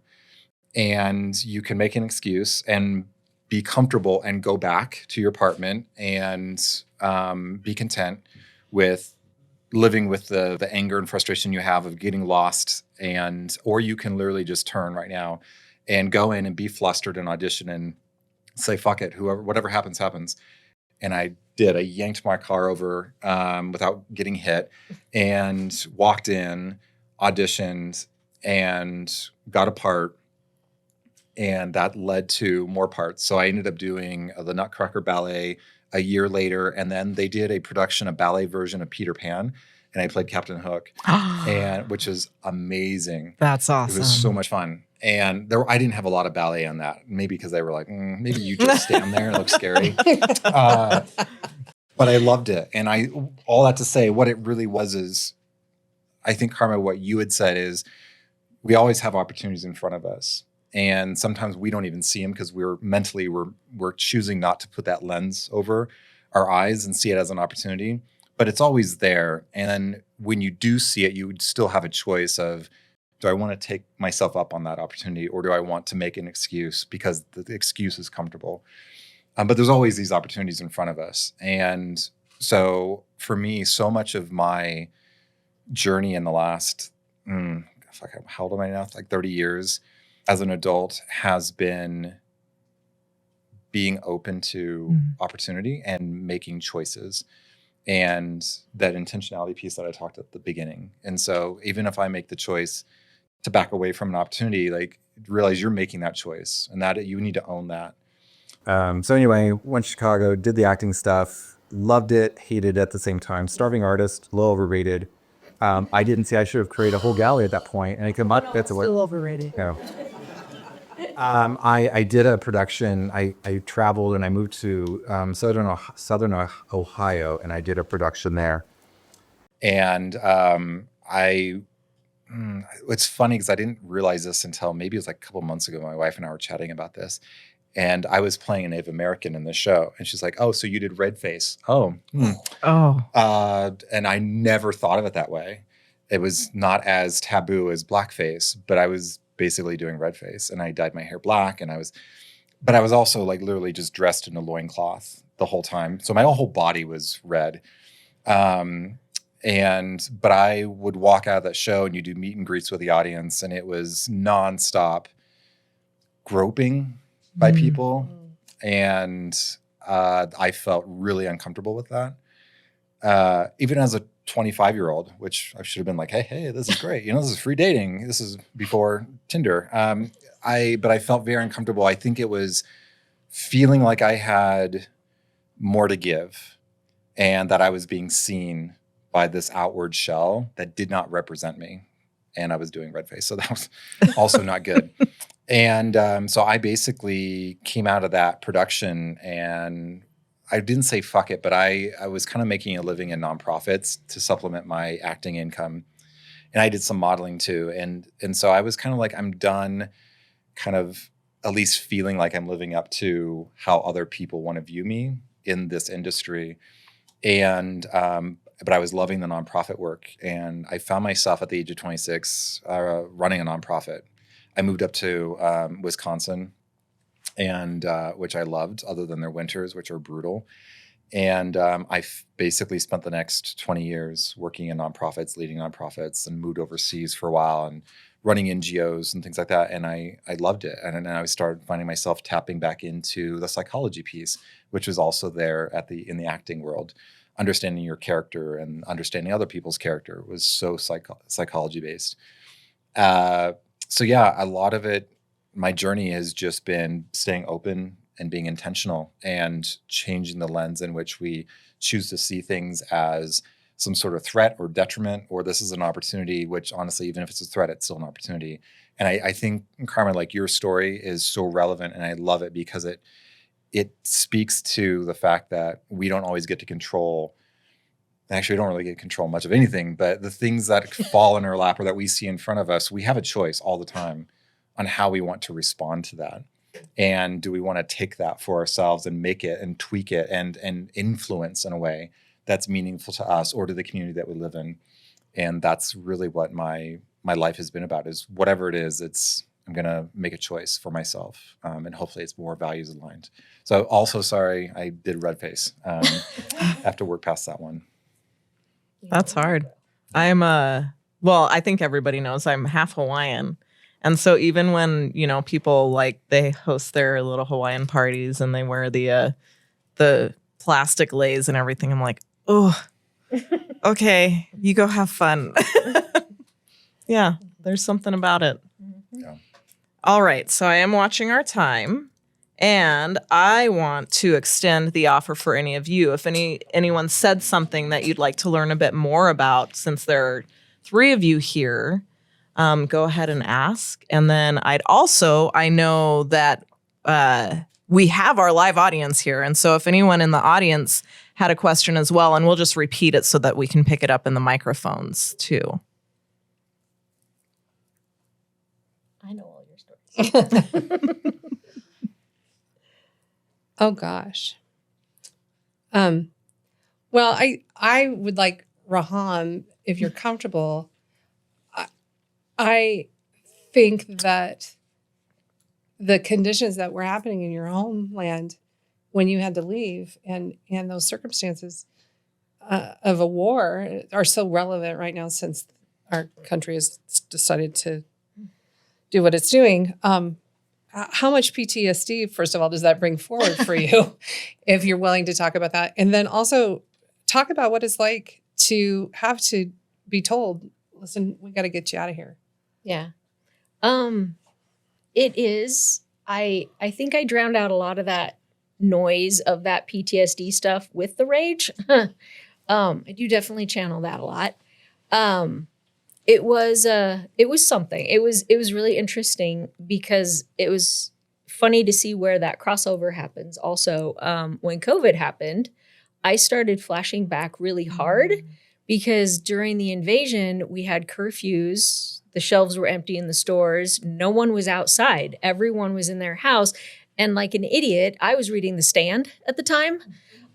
And you can make an excuse and be comfortable and go back to your apartment and be content with living with the anger and frustration you have of getting lost, or you can literally just turn right now and go in and be flustered and audition and say, fuck it, whatever happens, happens. And I did. I yanked my car over without getting hit and walked in, auditioned, and got a part. And that led to more parts. So I ended up doing the Nutcracker Ballet a year later. And then they did a production, a ballet version of Peter Pan. And I played Captain Hook, which is amazing. That's awesome. It was so much fun. And I didn't have a lot of ballet on that. Maybe because they were like, maybe you just stand there and look scary. But I loved it. And all that to say, what it really was is, I think, Karma, what you had said is, we always have opportunities in front of us. And sometimes we don't even see them because we're choosing not to put that lens over our eyes and see it as an opportunity. But it's always there. And then when you do see it, you would still have a choice of, do I want to take myself up on that opportunity, or do I want to make an excuse because the excuse is comfortable? But there's always these opportunities in front of us. And so for me, so much of my journey in the last, how old am I now? Like 30 years as an adult has been being open to opportunity and making choices. And that intentionality piece that I talked at the beginning. And so even if I make the choice to back away from an opportunity, like, realize you're making that choice and that you need to own that. So anyway, went to Chicago, did the acting stuff, loved it, hated it at the same time. Starving artist, a little overrated. I didn't see I should have created a whole gallery at that point, and I could not fit to what. Still overrated. No. I did a production. I traveled and I moved to Southern Ohio, and I did a production there. And it's funny because I didn't realize this until maybe it was like a couple months ago. My wife and I were chatting about this, and I was playing a Native American in the show, and she's like, "Oh, so you did red face? Oh, and I never thought of it that way. It was not as taboo as blackface, but I was basically doing red face, and I dyed my hair black, but I was also like literally just dressed in a loincloth the whole time, so my whole body was red." But I would walk out of that show and you do meet and greets with the audience, and it was nonstop groping by people. And I felt really uncomfortable with that. even as a 25-year-old, which I should have been like, hey, this is great. This is free dating. This is before Tinder. But I felt very uncomfortable. I think it was feeling like I had more to give and that I was being seen by this outward shell that did not represent me. And I was doing red face. So that was also not good. And so I basically came out of that production, and I didn't say fuck it, but I was kind of making a living in nonprofits to supplement my acting income. And I did some modeling too. And so I was kind of like, I'm done kind of at least feeling like I'm living up to how other people want to view me in this industry. And but I was loving the nonprofit work. And I found myself at the age of 26 running a nonprofit. I moved up to Wisconsin, and which I loved, other than their winters, which are brutal. And I basically spent the next 20 years working in nonprofits, leading nonprofits, and moved overseas for a while and running NGOs and things like that. And I loved it. And then I started finding myself tapping back into the psychology piece, which was also there in the acting world. Understanding your character and understanding other people's character was so psychology based. So yeah, a lot of it, my journey has just been staying open and being intentional and changing the lens in which we choose to see things as some sort of threat or detriment, or this is an opportunity, which honestly, even if it's a threat, it's still an opportunity. And I think, Carmen, like your story is so relevant, and I love it because it speaks to the fact that we don't always get to control. Actually, we don't really get control much of anything, but the things that fall in our lap or that we see in front of us, we have a choice all the time on how we want to respond to that. And do we want to take that for ourselves and make it and tweak it and influence in a way that's meaningful to us or to the community that we live in? And that's really what my life has been about, is whatever it is, I'm going to make a choice for myself. And hopefully it's more values aligned. So also, sorry, I did red face. I have to work past that one. That's hard. I'm I think everybody knows I'm half Hawaiian. And so even when, people like they host their little Hawaiian parties and they wear the plastic leis and everything, I'm like, oh, okay, you go have fun. Yeah, there's something about it. Yeah. All right, so I am watching our time, and I want to extend the offer for any of you. If anyone said something that you'd like to learn a bit more about, since there are 3 of you here, go ahead and ask. And then I know that we have our live audience here. And so if anyone in the audience had a question as well, and we'll just repeat it so that we can pick it up in the microphones too. I know all your stories. Oh gosh. Well, I would like, Reham, if you're comfortable, I think that the conditions that were happening in your homeland when you had to leave and those circumstances of a war are so relevant right now, since our country has decided to do what it's doing. How much PTSD, first of all, does that bring forward for you, if you're willing to talk about that? And then also talk about what it's like to have to be told, listen, we got to get you out of here. Yeah. It is. I think I drowned out a lot of that noise of that PTSD stuff with the rage. I do definitely channel that a lot. It was something. It was really interesting because it was funny to see where that crossover happens. Also, when COVID happened, I started flashing back really hard because during the invasion, we had curfews. The shelves were empty in the stores. No one was outside. Everyone was in their house. And like an idiot, I was reading The Stand at the time.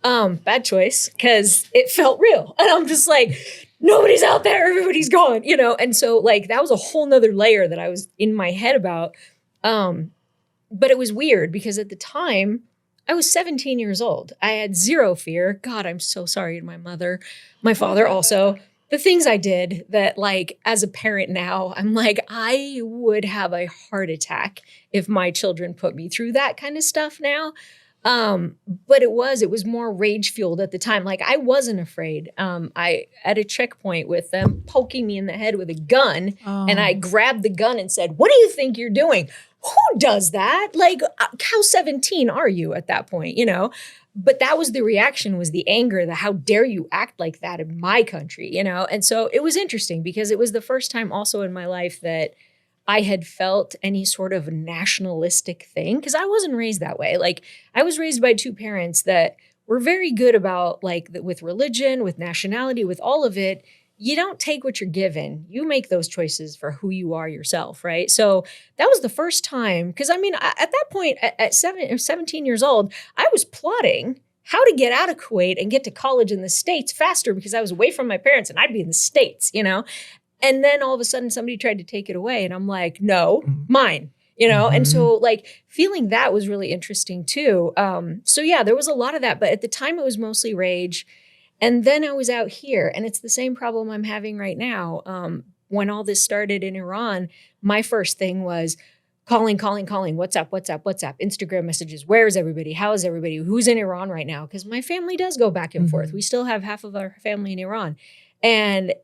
Bad choice, because it felt real. And I'm just like, nobody's out there, everybody's gone, And so like, that was a whole nother layer that I was in my head about. But it was weird because at the time I was 17 years old. I had zero fear. God, I'm so sorry to my mother, my father also. The things I did that, like, as a parent now, I'm like, I would have a heart attack if my children put me through that kind of stuff now. But it was more rage fueled at the time. Like I wasn't afraid. I at a checkpoint with them poking me in the head with a gun, and I grabbed the gun and said, "What do you think you're doing? Who does that? Like, how 17 are you at that point? You know?" But that was the reaction, was the anger, the how dare you act like that in my country, you know? And so it was interesting because it was the first time also in my life that I had felt any sort of nationalistic thing, because I wasn't raised that way. Like I was raised by two parents that were very good about like with religion, with nationality, with all of it. You don't take what you're given. You make those choices for who you are yourself, right? So that was the first time, because I mean, at that point, at 17 years old, I was plotting how to get out of Kuwait and get to college in the States faster because I was away from my parents and I'd be in the States, you know? And then all of a sudden somebody tried to take it away and I'm like, no, mine, you know? And so like feeling that was really interesting too. So yeah, there was a lot of that, but at the time it was mostly rage. And then I was out here, and it's the same problem I'm having right now. When all this started in Iran, my first thing was calling. What's up? Instagram messages. Where is everybody? How is everybody? Who's in Iran right now? Because my family does go back and forth. We still have half of our family in Iran. And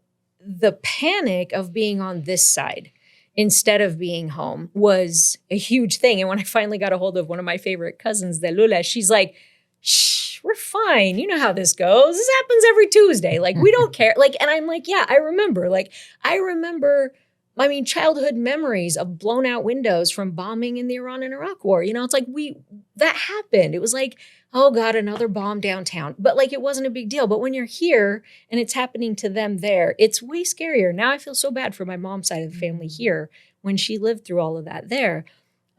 the panic of being on this side instead of being home was a huge thing. And when I finally got a hold of one of my favorite cousins, Delula, she's like, shh, we're fine. You know how this goes. This happens every Tuesday. Like, we don't care. Like, and I'm like, yeah, I remember. Like, I mean, childhood memories of blown out windows from bombing in the Iran and Iraq war. You know, it's like that happened. It was like, oh God, another bomb downtown. But like, it wasn't a big deal. But when you're here and it's happening to them there, it's way scarier. Now I feel so bad for my mom's side of the family here when she lived through all of that there.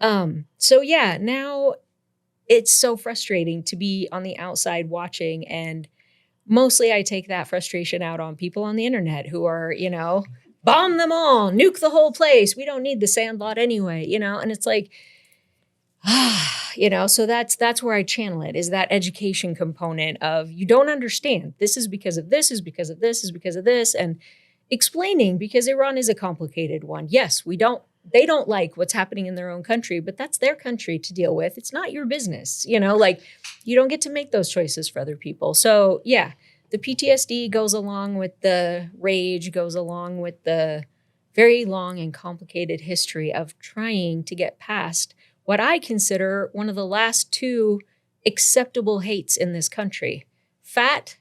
So yeah, now it's so frustrating to be on the outside watching, and mostly I take that frustration out on people on the internet who are, you know, bomb them all, nuke the whole place. We don't need the Sandlot anyway, you know? And it's like, you know, so that's where I channel it, is that education component of you don't understand. This is because of this, is because of this, is because of this. And explaining, because Iran is a complicated one. Yes, they don't like what's happening in their own country, but that's their country to deal with. It's not your business, you know, like you don't get to make those choices for other people. So yeah, the PTSD goes along with the rage, goes along with the very long and complicated history of trying to get past what I consider one of the last two acceptable hates in this country: fat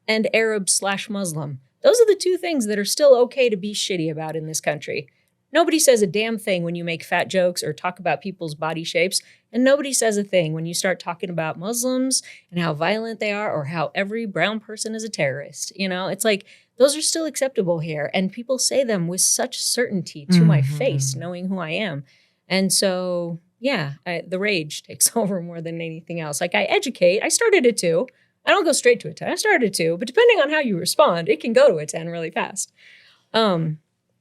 and Arab/Muslim. Those are the two things that are still okay to be shitty about in this country. Nobody says a damn thing when you make fat jokes or talk about people's body shapes. And nobody says a thing when you start talking about Muslims and how violent they are, or how every brown person is a terrorist. You know, it's like, those are still acceptable here. And people say them with such certainty to my face, knowing who I am. And so, yeah, the rage takes over more than anything else. Like, I educate. I started at 2. I don't go straight to a 10. I started at 2. But depending on how you respond, it can go to a 10 really fast. But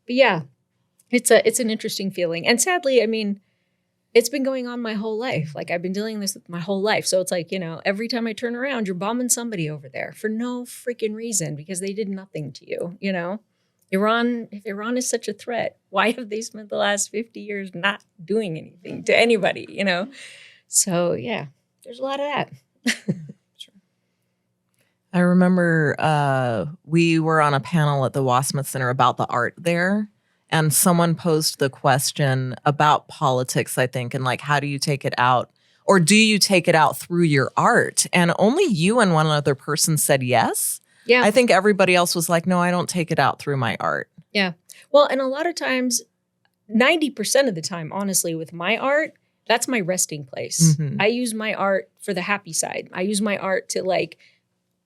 yeah. It's an interesting feeling. And sadly, I mean, it's been going on my whole life. Like, I've been dealing with this my whole life. So it's like, you know, every time I turn around, you're bombing somebody over there for no freaking reason, because they did nothing to you, you know? If Iran is such a threat, why have they spent the last 50 years not doing anything to anybody, you know? So yeah, there's a lot of that. I remember we were on a panel at the Wassmuth Center about the art there. And someone posed the question about politics, I think, and like, how do you take it out? Or do you take it out through your art? And only you and one other person said yes. Yeah. I think everybody else was like, no, I don't take it out through my art. Yeah. Well, and a lot of times, 90% of the time, honestly, with my art, that's my resting place. I use my art for the happy side. I use my art to like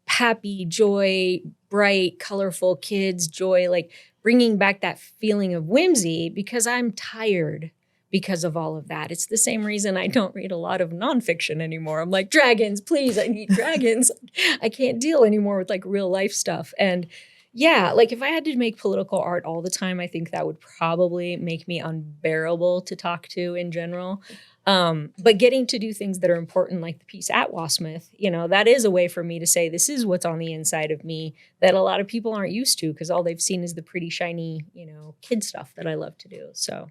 happy, joy, bright, colorful kids, joy, like bringing back that feeling of whimsy, because I'm tired because of all of that. It's the same reason I don't read a lot of nonfiction anymore. I'm like, dragons, please, I need dragons. I can't deal anymore with like real life stuff. And yeah, like if I had to make political art all the time, I think that would probably make me unbearable to talk to in general. But getting to do things that are important, like the piece at Wassmuth, you know, that is a way for me to say, this is what's on the inside of me that a lot of people aren't used to, because all they've seen is the pretty shiny, you know, kid stuff that I love to do. So,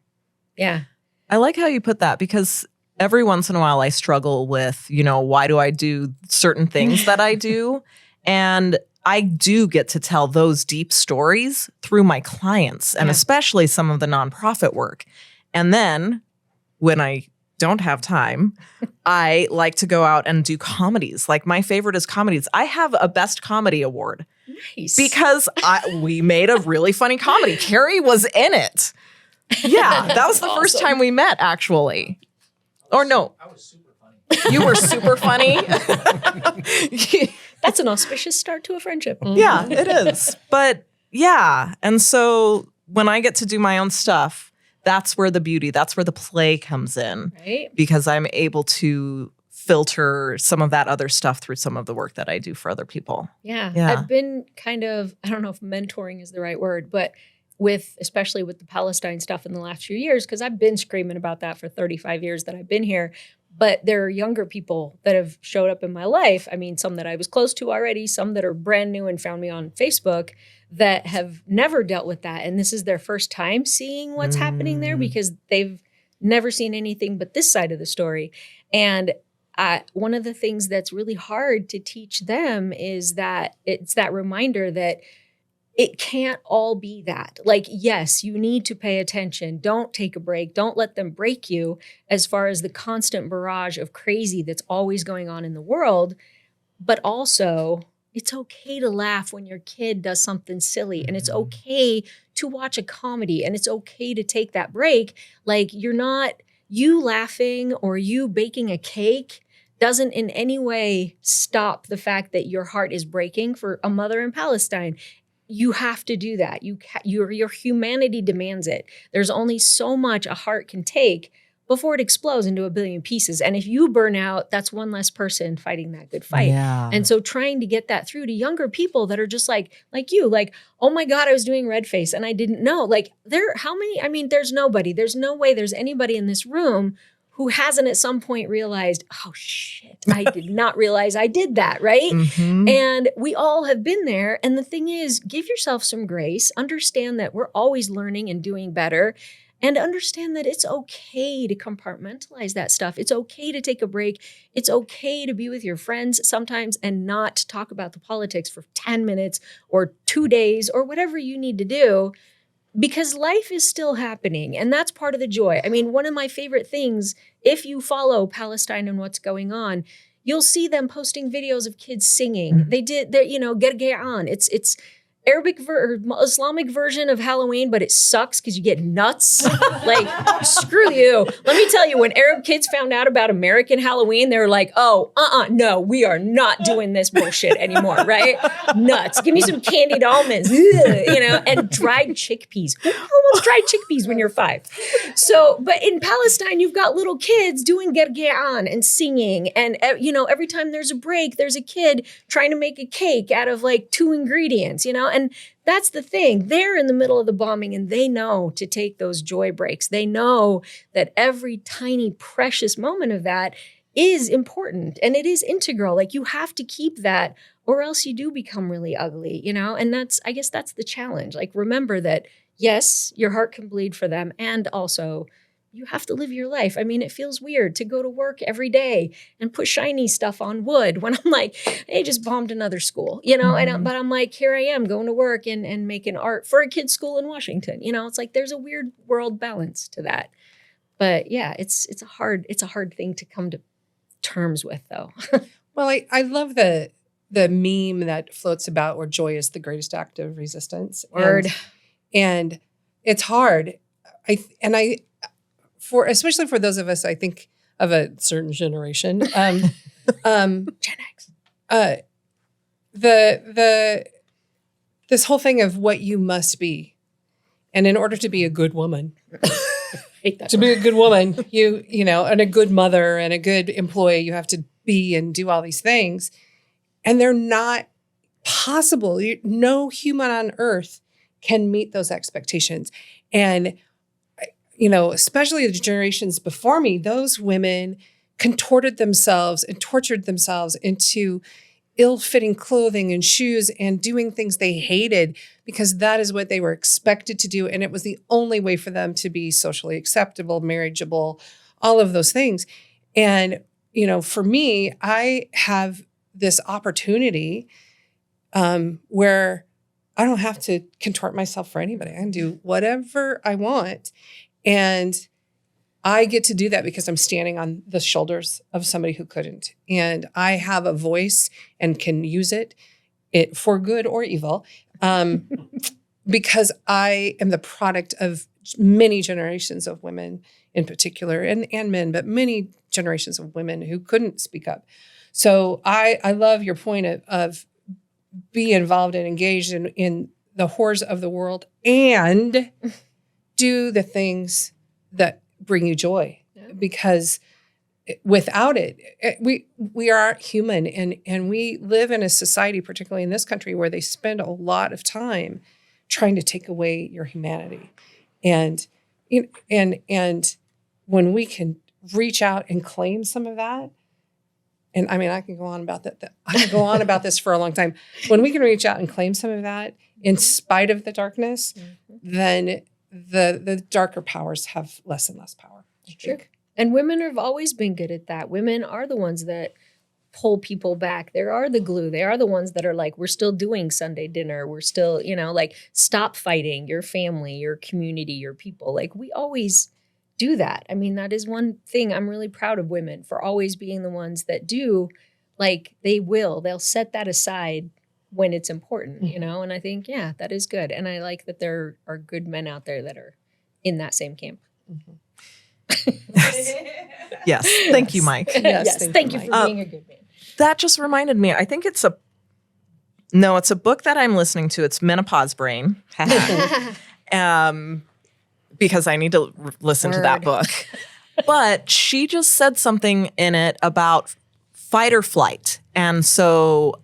yeah. I like how you put that, because every once in a while I struggle with, why do I do certain things that I do? And I do get to tell those deep stories through my clients and especially some of the nonprofit work. And then when I don't have time, I like to go out and do comedies. Like my favorite is comedies. I have a best comedy award. Nice. Because we made a really funny comedy. Carrie was in it. Yeah, that was the first time we met, actually. Or no. I was super funny. You were super funny? That's an auspicious start to a friendship. Yeah, it is. But yeah, and so when I get to do my own stuff, that's where the beauty, that's where the play comes in. Right. Because I'm able to filter some of that other stuff through some of the work that I do for other people. Yeah. Yeah. I've been kind of, I don't know if mentoring is the right word, but especially with the Palestine stuff in the last few years, because I've been screaming about that for 35 years that I've been here. But there are younger people that have showed up in my life. I mean, some that I was close to already, some that are brand new and found me on Facebook that have never dealt with that. And this is their first time seeing what's happening there because they've never seen anything but this side of the story. And one of the things that's really hard to teach them is that it's that reminder that it can't all be that. Like, yes, you need to pay attention. Don't take a break. Don't let them break you as far as the constant barrage of crazy that's always going on in the world. But also, it's okay to laugh when your kid does something silly. And it's okay to watch a comedy. And it's okay to take that break. Like, you laughing or you baking a cake doesn't in any way stop the fact that your heart is breaking for a mother in Palestine. You have to do that. Your humanity demands it. There's only so much a heart can take before it explodes into a billion pieces. And if you burn out, that's one less person fighting that good fight. Yeah. And so trying to get that through to younger people that are just like you, like, oh my God, I was doing red face and I didn't know. Like there's no way there's anybody in this room who hasn't at some point realized, oh shit, I did not realize I did that, right? Mm-hmm. And we all have been there. And the thing is, give yourself some grace, understand that we're always learning and doing better, and understand that it's okay to compartmentalize that stuff. It's okay to take a break. It's okay to be with your friends sometimes and not talk about the politics for 10 minutes or 2 days or whatever you need to do. Because life is still happening, and that's part of the joy. I mean, one of my favorite things, if you follow Palestine and what's going on, you'll see them posting videos of kids singing. They did, Gergean. It's Arabic or Islamic version of Halloween, but it sucks because you get nuts. Like, screw you. Let me tell you, when Arab kids found out about American Halloween, they were like, no, we are not doing this bullshit anymore, right? Nuts. Give me some candied almonds, and dried chickpeas. Who wants dried chickpeas when you're 5? So, but in Palestine, you've got little kids doing Gergean and singing. And, every time there's a break, there's a kid trying to make a cake out of like 2 ingredients, And that's the thing. They're in the middle of the bombing and they know to take those joy breaks. They know that every tiny, precious moment of that is important and it is integral. Like you have to keep that or else you do become really ugly, And I guess that's the challenge. Like remember that, yes, your heart can bleed for them and also you have to live your life. I mean, it feels weird to go to work every day and put shiny stuff on wood when I'm like, they just bombed another school, but I'm like, here I am going to work and making art for a kid's school in Washington. It's like, there's a weird world balance to that. But yeah, it's a hard thing to come to terms with though. Well, I love the meme that floats about where joy is the greatest act of resistance. Word. And it's hard. Especially for those of us, I think of a certain generation, Gen X. This whole thing of what you must be, and in order to be a good woman, Hate that to be a good woman, and a good mother and a good employee, you have to be and do all these things, and they're not possible. No human on earth can meet those expectations, and especially the generations before me, those women contorted themselves and tortured themselves into ill-fitting clothing and shoes and doing things they hated because that is what they were expected to do. And it was the only way for them to be socially acceptable, marriageable, all of those things. And, for me, I have this opportunity where I don't have to contort myself for anybody. I can do whatever I want. And I get to do that because I'm standing on the shoulders of somebody who couldn't. And I have a voice and can use it for good or evil, because I am the product of many generations of women in particular, and men, but many generations of women who couldn't speak up. So I love your point of be involved and engaged in the horrors of the world and do the things that bring you joy, because without it, we are human, and we live in a society, particularly in this country, where they spend a lot of time trying to take away your humanity. And when we can reach out and claim some of that, and I mean, I can go on about that. I can go on about this for a long time. When we can reach out and claim some of that in spite of the darkness, then the darker powers have less and less power. Sure. And women have always been good at that. Women are the ones that pull people back. They are the glue. They are the ones that are like, we're still doing Sunday dinner. We're still, like, stop fighting your family, your community, your people. Like, we always do that. I mean, that is one thing I'm really proud of women for, always being the ones that do, like, they'll set that aside when it's important, and I think, that is good. And I like that there are good men out there that are in that same camp. Yes. Thank you, Mike. Yes. Thank you Mike. for being a good man. That just reminded me, I think it's a book that I'm listening to. It's Menopause Brain. Because I need to listen to that book. But she just said something in it about fight or flight. And so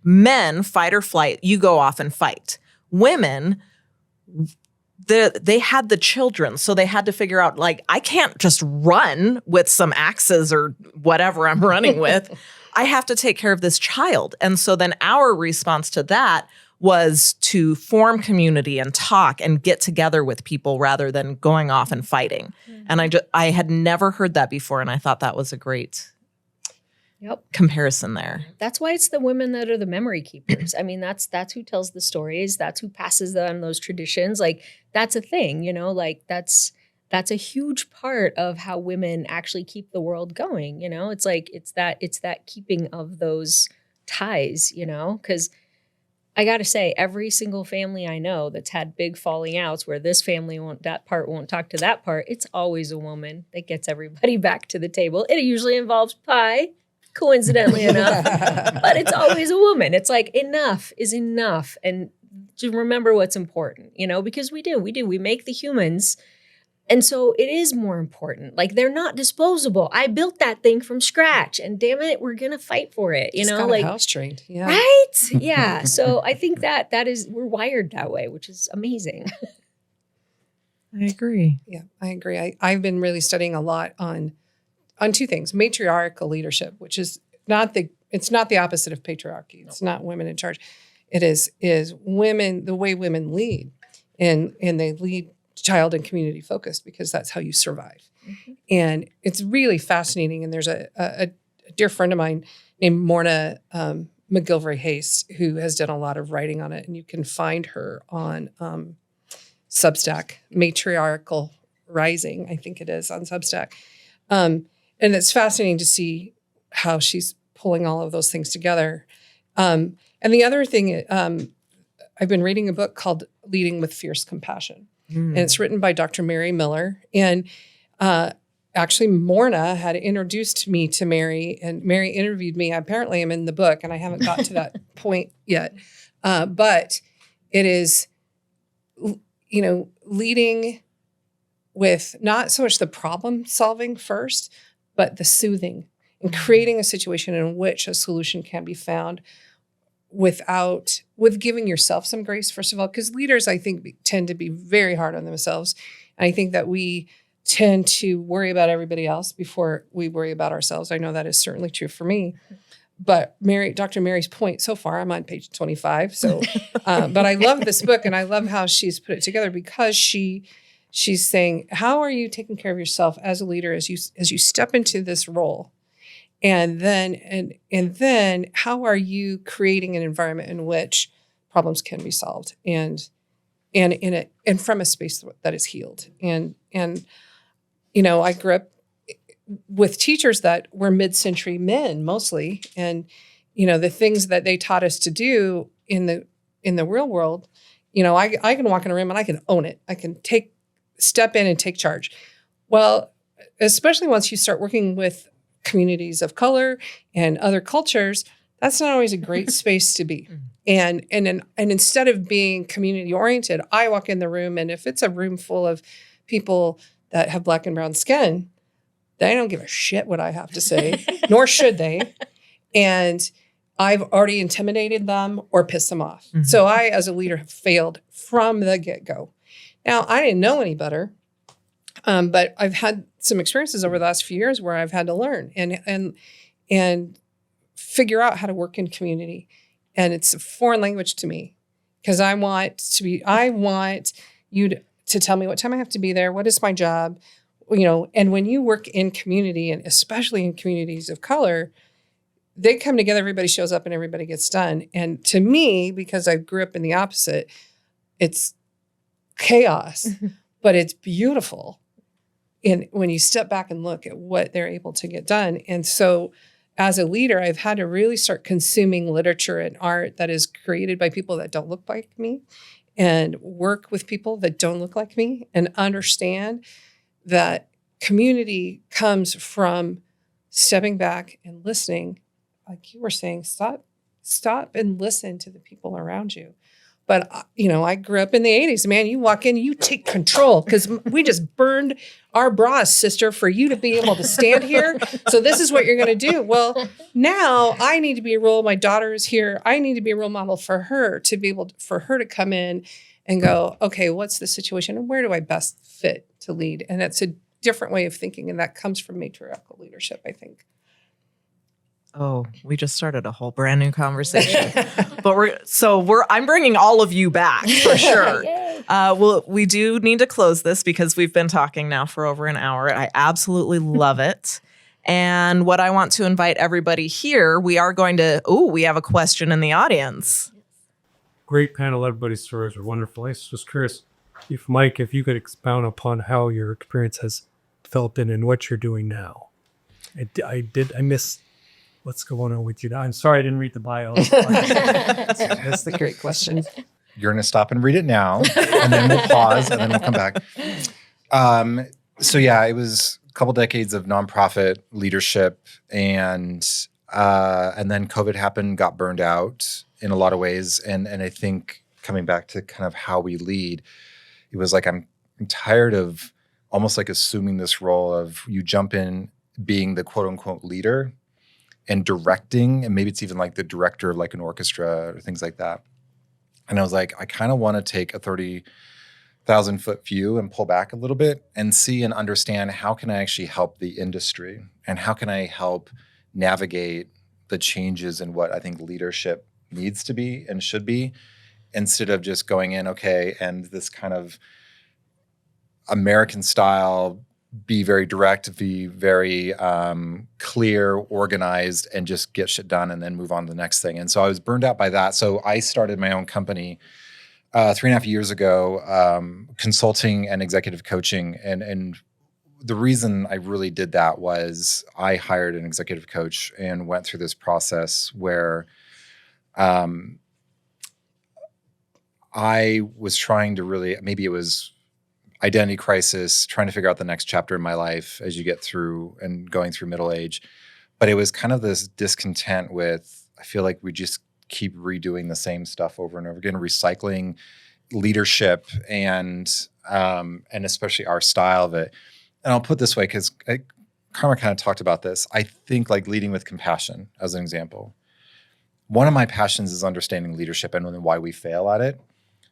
men, fight or flight, you go off and fight. Women, they had the children, so they had to figure out, like, I can't just run with some axes or whatever I'm running with. I have to take care of this child. And so then our response to that was to form community and talk and get together with people rather than going off and fighting. And I had never heard that before, and I thought that was a great comparison there. That's why it's the women that are the memory keepers. I mean, that's who tells the stories. That's who passes on those traditions. Like, that's a thing, like, that's a huge part of how women actually keep the world going. It's like, it's that keeping of those ties, because I got to say, every single family I know that's had big falling outs where this family that part won't talk to that part, it's always a woman that gets everybody back to the table. It usually involves pie, coincidentally enough, but it's always a woman. It's like, enough is enough. And to remember what's important, because we make the humans. And so it is more important. Like, they're not disposable. I built that thing from scratch, and damn it, we're going to fight for it. Like house trained. Yeah. Right? Yeah. So I think that is, we're wired that way, which is amazing. I agree. Yeah, I agree. I've been really studying a lot on two things: matriarchal leadership, which is it's not the opposite of patriarchy. It's not women in charge. It is women, the way women lead, and they lead child and community focused, because that's how you survive. And it's really fascinating. And there's a dear friend of mine named Morna McGilvray Hayes, who has done a lot of writing on it. And you can find her on Substack, Matriarchal Rising, I think it is, on Substack. And it's fascinating to see how she's pulling all of those things together. And the other thing, I've been reading a book called Leading with Fierce Compassion. And it's written by Dr. Mary Miller. And actually, Morna had introduced me to Mary, and Mary interviewed me. Apparently, I'm in the book, and I haven't got to that point yet. But it is, leading with not so much the problem solving first, but the soothing, and creating a situation in which a solution can be found with giving yourself some grace, first of all, because leaders, I think, tend to be very hard on themselves. And I think that we tend to worry about everybody else before we worry about ourselves. I know that is certainly true for me. But Dr. Mary's point so far, I'm on page 25. So, but I love this book, and I love how she's put it together, because she she's saying, how are you taking care of yourself as a leader as you step into this role? And then how are you creating an environment in which problems can be solved and from a space that is healed? And I grew up with teachers that were mid-century men mostly, and the things that they taught us to do in the real world, I can walk in a room and I can own it. I can step in and take charge. Well, especially once you start working with communities of color and other cultures, that's not always a great space to be. And instead of being community oriented, I walk in the room, and if it's a room full of people that have black and brown skin, they don't give a shit what I have to say, nor should they. And I've already intimidated them or pissed them off. Mm-hmm. So I, as a leader, have failed from the get-go. Now, I didn't know any better, but I've had some experiences over the last few years where I've had to learn and figure out how to work in community. And it's a foreign language to me because I want you to tell me what time I have to be there. What is my job? And when you work in community, and especially in communities of color, they come together, everybody shows up and everybody gets done. And to me, because I grew up in the opposite, it's chaos, but it's beautiful. And when you step back and look at what they're able to get done. And so as a leader, I've had to really start consuming literature and art that is created by people that don't look like me, and work with people that don't look like me, and understand that community comes from stepping back and listening. Like you were saying, stop and listen to the people around you. But, I grew up in the 80s. Man, you walk in, you take control because we just burned our bras, sister, for you to be able to stand here. So this is what you're going to do. Well, now I need to be a role. My daughter is here. I need to be a role model for her for her to come in and go, okay, what's the situation and where do I best fit to lead? And that's a different way of thinking. And that comes from matriarchal leadership, I think. Oh, we just started a whole brand new conversation. I'm bringing all of you back for sure. Well, we do need to close this because we've been talking now for over an hour. I absolutely love it. And what I want to invite everybody here, we have a question in the audience. Great panel. Everybody's stories are wonderful. I was just curious if you could expound upon how your experience has developed and what you're doing now. I missed what's going on with you now. I'm sorry I didn't read the bio. That's the great question. You're going to stop and read it now, and then we'll pause, and then we'll come back. It was a couple decades of nonprofit leadership, and then COVID happened, got burned out in a lot of ways. And I think coming back to kind of how we lead, it was like I'm tired of almost like assuming this role of you jump in being the quote unquote leader and directing, and maybe it's even like the director of like an orchestra or things like that. And I was like, I kind of want to take a 30,000 foot view and pull back a little bit and see and understand how can I actually help the industry and how can I help navigate the changes in what I think leadership needs to be and should be, instead of just going in, okay, and this kind of American style, be very direct, be very clear, organized, and just get shit done and then move on to the next thing. And so I was burned out by that. So I started my own company 3.5 years ago, consulting and executive coaching. And the reason I really did that was I hired an executive coach and went through this process where I was trying to really, maybe it was identity crisis, trying to figure out the next chapter in my life as you get through and going through middle age. But it was kind of this discontent with, I feel like we just keep redoing the same stuff over and over again, recycling leadership and especially our style of it. And I'll put it this way, because Karma kind of talked about this. I think like leading with compassion as an example. One of my passions is understanding leadership and why we fail at it,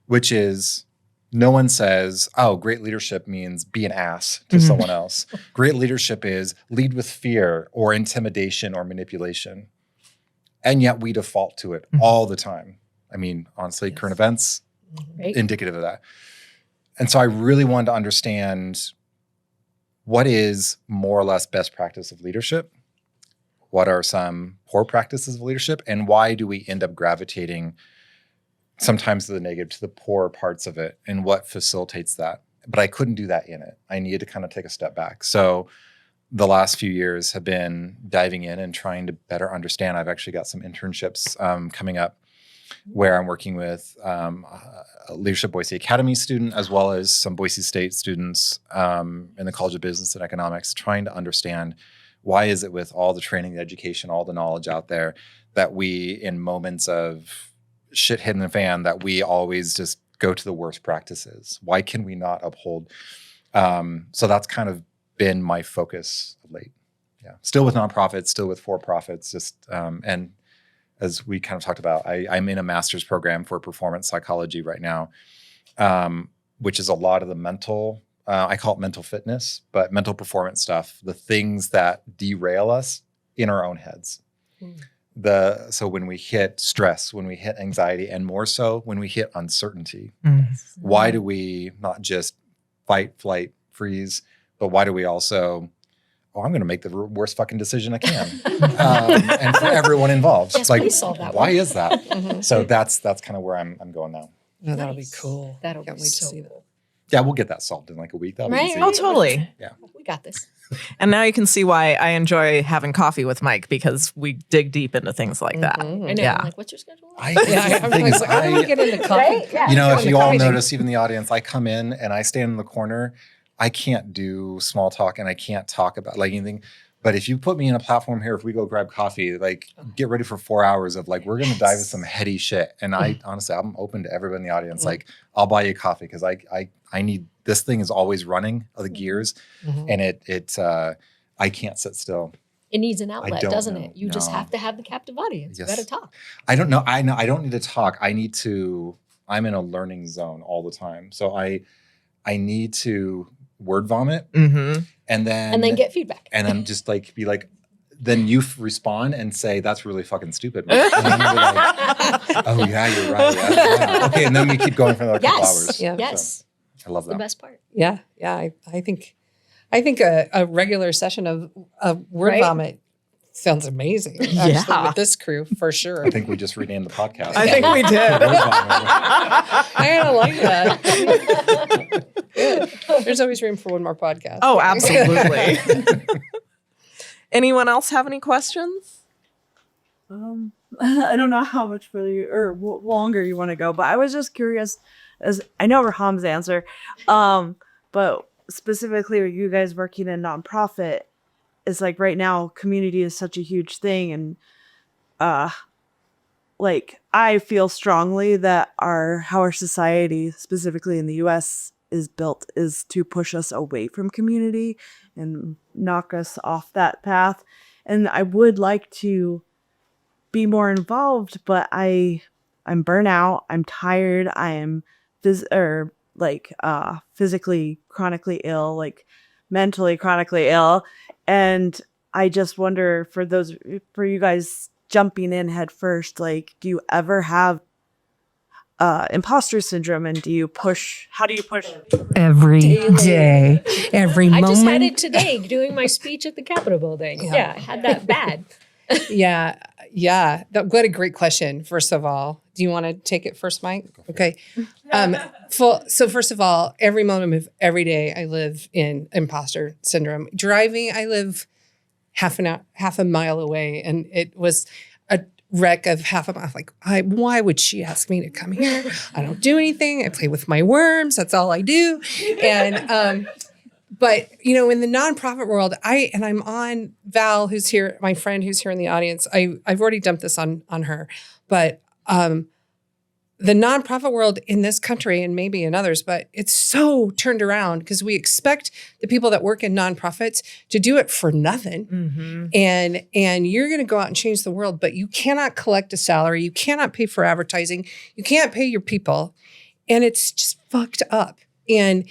which is no one says, oh, great leadership means be an ass to someone else. Great leadership is lead with fear or intimidation or manipulation. And yet we default to it all the time. I mean, honestly, current events, indicative of that. And so I really wanted to understand what is more or less best practice of leadership? What are some poor practices of leadership? And why do we end up gravitating sometimes to the negative, to the poor parts of it? And what facilitates that? But I couldn't do that in it. I needed to kind of take a step back. So the last few years have been diving in and trying to better understand. I've actually got some internships coming up where I'm working with a Leadership Boise Academy student, as well as some Boise State students in the College of Business and Economics, trying to understand why is it with all the training, the education, all the knowledge out there that we, in moments of shit hitting the fan, that we always just go to the worst practices? Why can we not uphold? So that's kind of been my focus of late. Yeah, still with nonprofits, still with for-profits, just and as we kind of talked about, I'm in a master's program for performance psychology right now, which is a lot of the mental, I call it mental fitness, but mental performance stuff, the things that derail us in our own heads. So when we hit stress, when we hit anxiety, and more so when we hit uncertainty, why do we not just fight, flight, freeze, but why do we also, I'm going to make the worst fucking decision I can, and for everyone involved. Yes, It's like, please solve that why one. is that? So that's kind of where I'm going now. Oh, that'll be Nice. cool. That'll Can't be wait to so see that. cool. Yeah, we'll get that solved in like a week. That'll be Right? easy. Oh, totally. We got this. And now you can see why I enjoy having coffee with Mike, because we dig deep into things like that. I know. Yeah. I'm like, what's your schedule? Yeah, I'm like, how do we get into coffee? Right? Yeah. You know, Go if into you all coffee. notice, even the audience, I come in and I stand in the corner. I can't do small talk and I can't talk about like anything. But if you put me in a platform here, if we go grab coffee, like get ready for 4 hours of like, we're going to dive into some heady shit. And I honestly, I'm open to everybody in the audience. Like, I'll buy you coffee because I need, this thing is always running, the gears, and I can't sit still. It needs an outlet, don't doesn't know. it? You just No. have to have the captive audience. Yes. You got to talk. I don't know. I know I don't need to talk. I'm in a learning zone all the time. So I need to word vomit Mm-hmm. and then get feedback. and then just like be like, then you respond and say, that's really fucking stupid. And then you're like, oh yeah, you're right. Yeah. Okay. And then we keep going for another couple Yes. hours. Yeah. Yes. So, I love The that. best part. Yeah. I think a regular session of word Right? vomit sounds amazing. Actually, Yeah. with this crew for sure. I think we just renamed the podcast. I think we did. I don't like that. Good. There's always room for one more podcast. Oh, absolutely. Anyone else have any questions? I don't know how much further longer you want to go, but I was just curious, as I know Reham's answer, but specifically, are you guys working in nonprofit? It's like right now, community is such a huge thing, and like I feel strongly that how our society, specifically in the U.S., is built is to push us away from community and knock us off that path. And I would like to be more involved, but I'm burnout. I'm tired. I am physically chronically ill, like mentally chronically ill. And I just wonder for you guys jumping in head first, like, do you ever have imposter syndrome, and how do you push Every day, every I moment. just had it today doing my speech at the Capitol building. Yeah, I had that bad. Yeah. What a great question. First of all, do you want to take it first, Mike? Okay. So first of all, every moment of every day, I live in imposter syndrome. Driving, I live half a mile away, and it was a wreck of half a mile. Like, why would she ask me to come here? I don't do anything. I play with my worms. That's all I do. And but in the nonprofit world, I'm on Val, who's here, my friend who's here in the audience. I've already dumped this on her, but the nonprofit world in this country, and maybe in others, but it's so turned around because we expect the people that work in nonprofits to do it for nothing. Mm-hmm. And you're going to go out and change the world, but you cannot collect a salary. You cannot pay for advertising. You can't pay your people. And it's just fucked up. And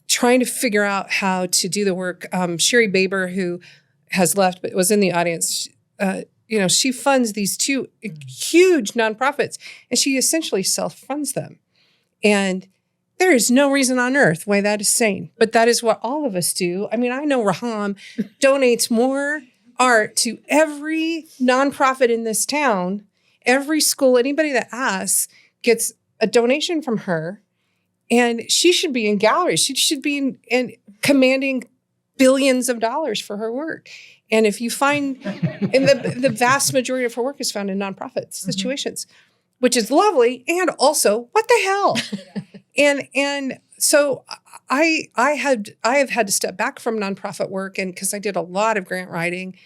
trying to figure out how to do the work. Sherry Baber, who has left but was in the audience, she funds these two huge nonprofits, and she essentially self-funds them. And there is no reason on earth why that is sane, but that is what all of us do. I mean, I know Reham donates more art to every nonprofit in this town. Every school, anybody that asks gets a donation from her, and she should be in galleries. She should be in commanding billions of dollars for her work. And if you find, and the vast majority of her work is found in nonprofit situations, which is lovely. And also, what the hell? And so I have had to step back from nonprofit work, and because I did a lot of grant writing,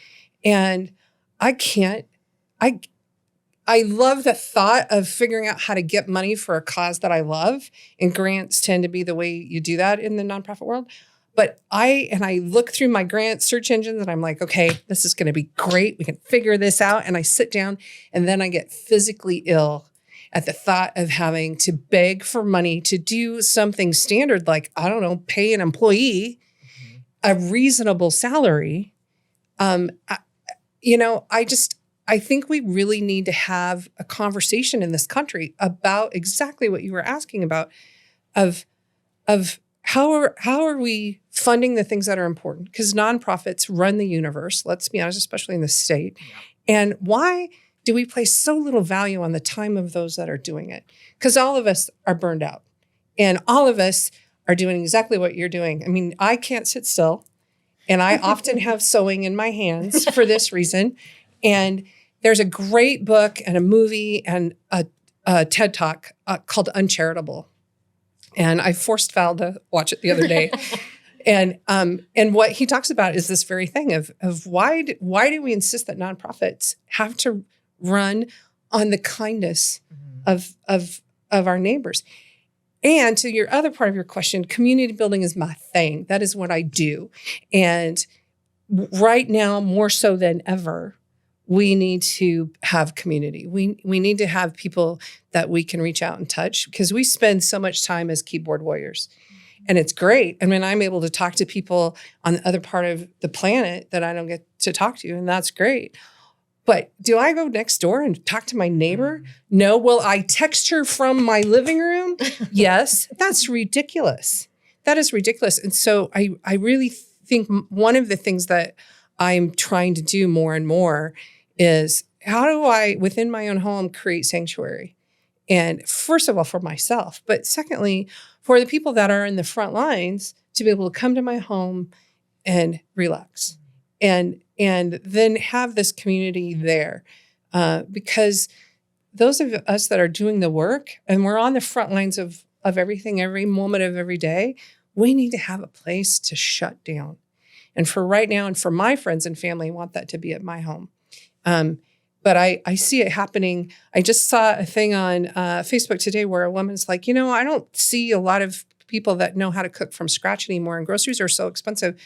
and I love the thought of figuring out how to get money for a cause that I love, and grants tend to be the way you do that in the nonprofit world. But I look through my grant search engines and I'm like, okay, this is going to be great. We can figure this out. And I sit down, and then I get physically ill at the thought of having to beg for money to do something standard, like, I don't know, pay an employee a reasonable salary. I think we really need to have a conversation in this country about exactly what you were asking about, of how are we funding the things that are important? Because nonprofits run the universe, let's be honest, especially in the state. Yeah. And why do we place so little value on the time of those that are doing it? Because all of us are burned out, and all of us are doing exactly what you're doing. I mean, I can't sit still, and I often have sewing in my hands for this reason. And there's a great book and a movie and a TED Talk called Uncharitable. And I forced Val to watch it the other day. And what he talks about is this very thing of why do we insist that nonprofits have to run on the kindness of our neighbors? And to your other part of your question, community building is my thing. That is what I do. And right now, more so than ever, we need to have community. We need to have people that we can reach out and touch, because we spend so much time as keyboard warriors. And it's great. I mean, I'm able to talk to people on the other part of the planet that I don't get to talk to, and that's great. But do I go next door and talk to my neighbor? No. Will I text her from my living room? Yes. That's ridiculous. That is ridiculous. And so I really think one of the things that I'm trying to do more and more is, how do I, within my own home, create sanctuary? And first of all, for myself, but secondly, for the people that are in the front lines to be able to come to my home and relax, and then have this community there. Because those of us that are doing the work, and we're on the front lines of everything, every moment of every day, we need to have a place to shut down. And for right now, and for my friends and family, I want that to be at my home. But I see it happening. I just saw a thing on Facebook today where a woman's like, I don't see a lot of people that know how to cook from scratch anymore, and groceries are so expensive.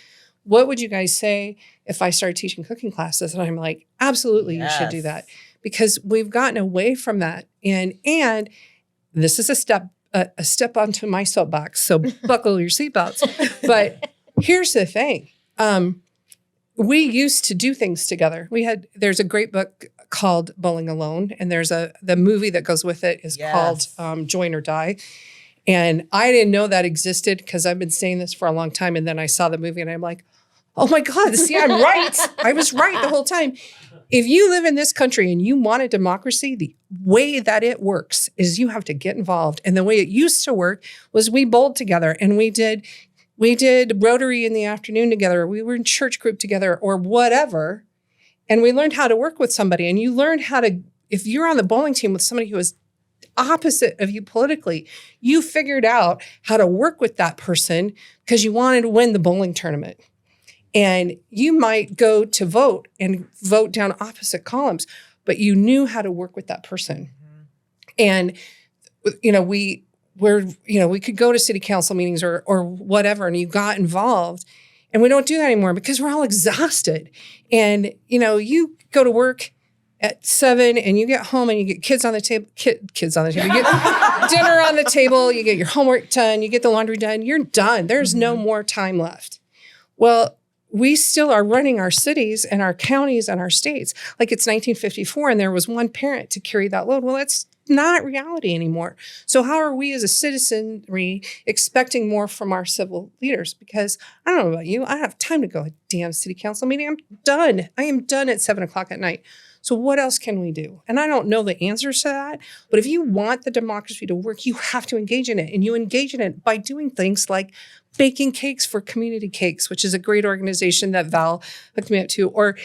What would you guys say if I started teaching cooking classes? And I'm like, absolutely, yes. You should do that, because we've gotten away from that. And this is a step onto my soapbox, so buckle your seatbelts. But here's the thing. We used to do things together. There's a great book called Bowling Alone, and there's the movie that goes with it is called Join or Die. And I didn't know that existed, because I've been saying this for a long time. And then I saw the movie and I'm like, oh my God, see, I'm right. I was right the whole time. If you live in this country and you want a democracy, the way that it works is you have to get involved. And the way it used to work was we bowled together, and we did Rotary in the afternoon together. We were in church group together or whatever. And we learned how to work with somebody. And you learned how to, if you're on the bowling team with somebody who is opposite of you politically, you figured out how to work with that person because you wanted to win the bowling tournament. And you might go to vote and vote down opposite columns, but you knew how to work with that person. And, we could go to city council meetings or whatever, and you got involved. And we don't do that anymore because we're all exhausted. And, you go to work at 7 and you get home and you get kids on the table, you get dinner on the table, you get your homework done, you get the laundry done, you're done. There's no more time left. Well, we still are running our cities and our counties and our states like it's 1954 and there was one parent to carry that load. Well, that's not reality anymore. So how are we as a citizenry expecting more from our civil leaders? Because I don't know about you, I have time to go to a damn city council meeting. I'm done. I am done at 7:00 at night. So what else can we do? And I don't know the answers to that, but if you want the democracy to work, you have to engage in it. And you engage in it by doing things like baking cakes for Community Cakes, which is a great organization that Val hooked me up to, or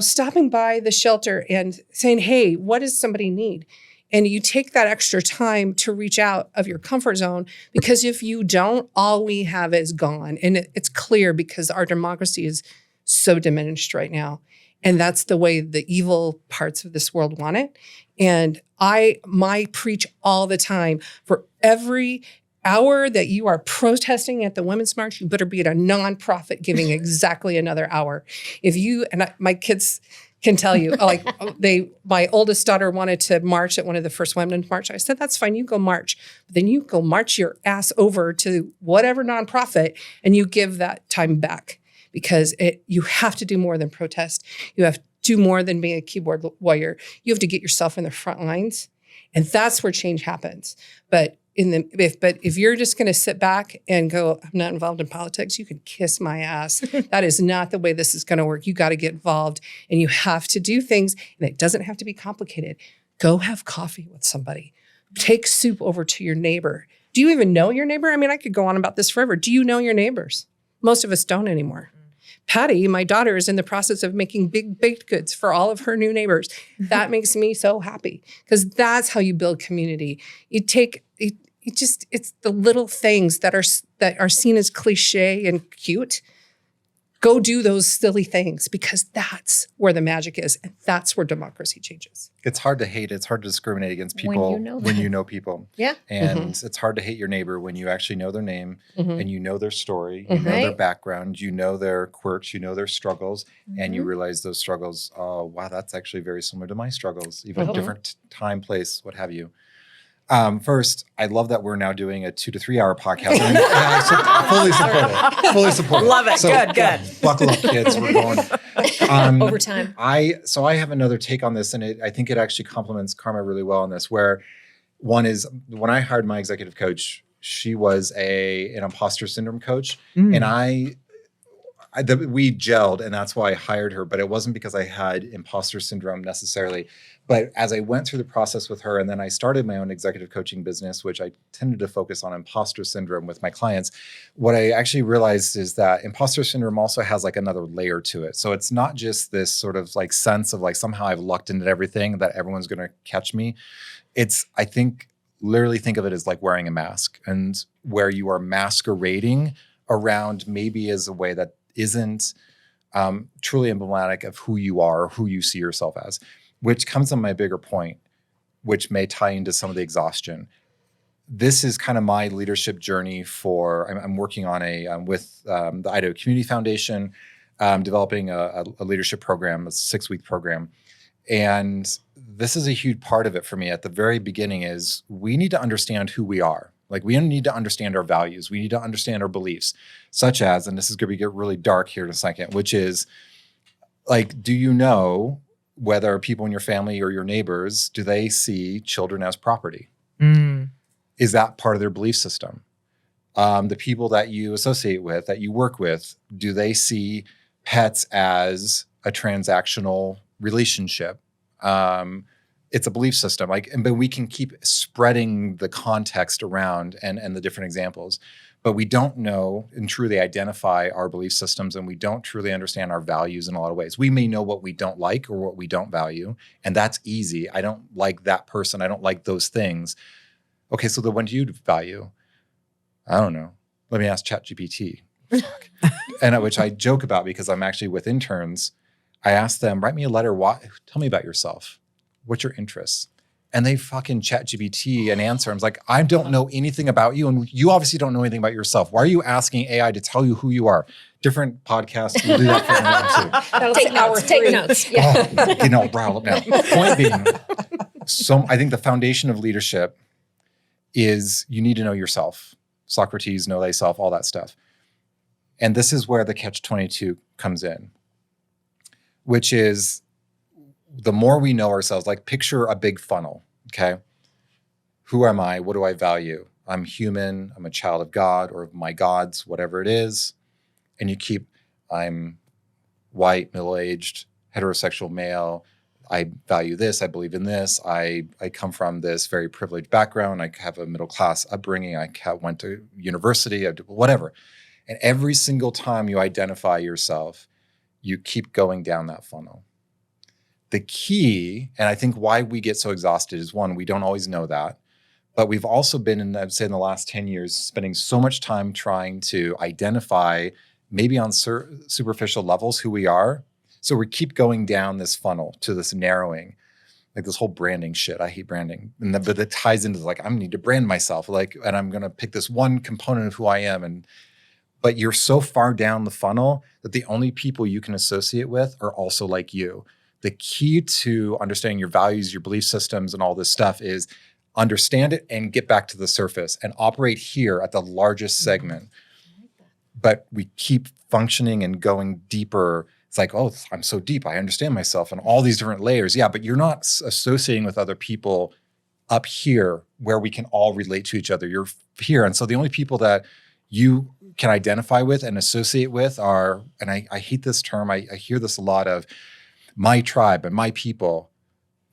stopping by the shelter and saying, hey, what does somebody need? And you take that extra time to reach out of your comfort zone, because if you don't, all we have is gone. And it's clear because our democracy is so diminished right now. And that's the way the evil parts of this world want it. And I preach all the time, for every hour that you are protesting at the Women's March, you better be at a nonprofit giving exactly another hour. My kids can tell you, my oldest daughter wanted to march at one of the first Women's March. I said, that's fine, you go march. But then you go march your ass over to whatever nonprofit and you give that time back, because you have to do more than protest. You have to do more than being a keyboard warrior. You have to get yourself in the front lines. And that's where change happens. But if you're just going to sit back and go, I'm not involved in politics, you can kiss my ass. That is not the way this is going to work. You got to get involved, and you have to do things, and it doesn't have to be complicated. Go have coffee with somebody. Take soup over to your neighbor. Do you even know your neighbor? I mean, I could go on about this forever. Do you know your neighbors? Most of us don't anymore. Patty, my daughter, is in the process of making big baked goods for all of her new neighbors. That makes me so happy, because that's how you build community. It's the little things that are seen as cliche and cute. Go do those silly things, because that's where the magic is, and that's where democracy changes. It's hard to hate. It's hard to discriminate against people when you know people. Yeah. And it's hard to hate your neighbor when you actually know their name and you know their story, you know their background, you know their quirks, you know their struggles, and you realize those struggles, oh, wow, that's actually very similar to my struggles, even different time, place, what have you. First, I love that we're now doing a 2 to 3 hour podcast. Fully support it. Love it. So, Good. Buckle up, kids. We're going. Overtime. I have another take on this, and I think it actually complements Karma really well on this, where one is, when I hired my executive coach, she was an imposter syndrome coach. And we gelled, and that's why I hired her, but it wasn't because I had imposter syndrome necessarily. But as I went through the process with her, and then I started my own executive coaching business, which I tended to focus on imposter syndrome with my clients, what I actually realized is that imposter syndrome also has like another layer to it. So it's not just this sort of like sense of like somehow I've lucked into everything, that everyone's going to catch me. Literally think of it as like wearing a mask, and where you are masquerading around maybe as a way that isn't truly emblematic of who you are, or who you see yourself as, which comes on my bigger point, which may tie into some of the exhaustion. This is kind of my leadership journey I'm working on with the Idaho Community Foundation, developing a leadership program, a 6-week program. And this is a huge part of it for me at the very beginning is we need to understand who we are. Like, we need to understand our values. We need to understand our beliefs, such as, and this is going to get really dark here in a second, which is like, do you know whether people in your family or your neighbors, do they see children as property? Is that part of their belief system? The people that you associate with, that you work with, do they see pets as a transactional relationship? It's a belief system. But we can keep spreading the context around and the different examples. But we don't know and truly identify our belief systems, and we don't truly understand our values in a lot of ways. We may know what we don't like or what we don't value, and that's easy. I don't like that person. I don't like those things. Okay, so then what do you value? I don't know. Let me ask ChatGPT. And which I joke about because I'm actually with interns. I ask them, write me a letter. Tell me about yourself. What's your interests? And they fucking ChatGPT an answer. I'm like, I don't know anything about you, and you obviously don't know anything about yourself. Why are you asking AI to tell you who you are? Different podcasts, we'll do that for now too. Take notes. Yeah. Riled up now. Point being, I think the foundation of leadership is you need to know yourself. Socrates, know thyself, all that stuff. And this is where the catch-22 comes in, which is, the more we know ourselves, like picture a big funnel, Okay. Who am I? What do I value? I'm human. I'm a child of God or of my gods, whatever it is. And you keep, I'm white, middle-aged, heterosexual male. I value this. I believe in this. I come from this very privileged background. I have a middle-class upbringing. I went to university, whatever. And every single time you identify yourself, you keep going down that funnel. The key, and I think why we get so exhausted is, one, we don't always know that. But we've also been, I'd say in the last 10 years, spending so much time trying to identify, maybe on superficial levels, who we are. So we keep going down this funnel to this narrowing, like this whole branding shit. I hate branding. But it ties into like, I need to brand myself, and I'm going to pick this one component of who I am. But you're so far down the funnel that the only people you can associate with are also like you. The key to understanding your values, your belief systems, and all this stuff is understand it and get back to the surface and operate here at the largest segment. But we keep functioning and going deeper. It's like, oh, I'm so deep. I understand myself and all these different layers. Yeah, but you're not associating with other people up here where we can all relate to each other. You're here. And so the only people that you can identify with and associate with are, and I hate this term. I hear this a lot of my tribe and my people.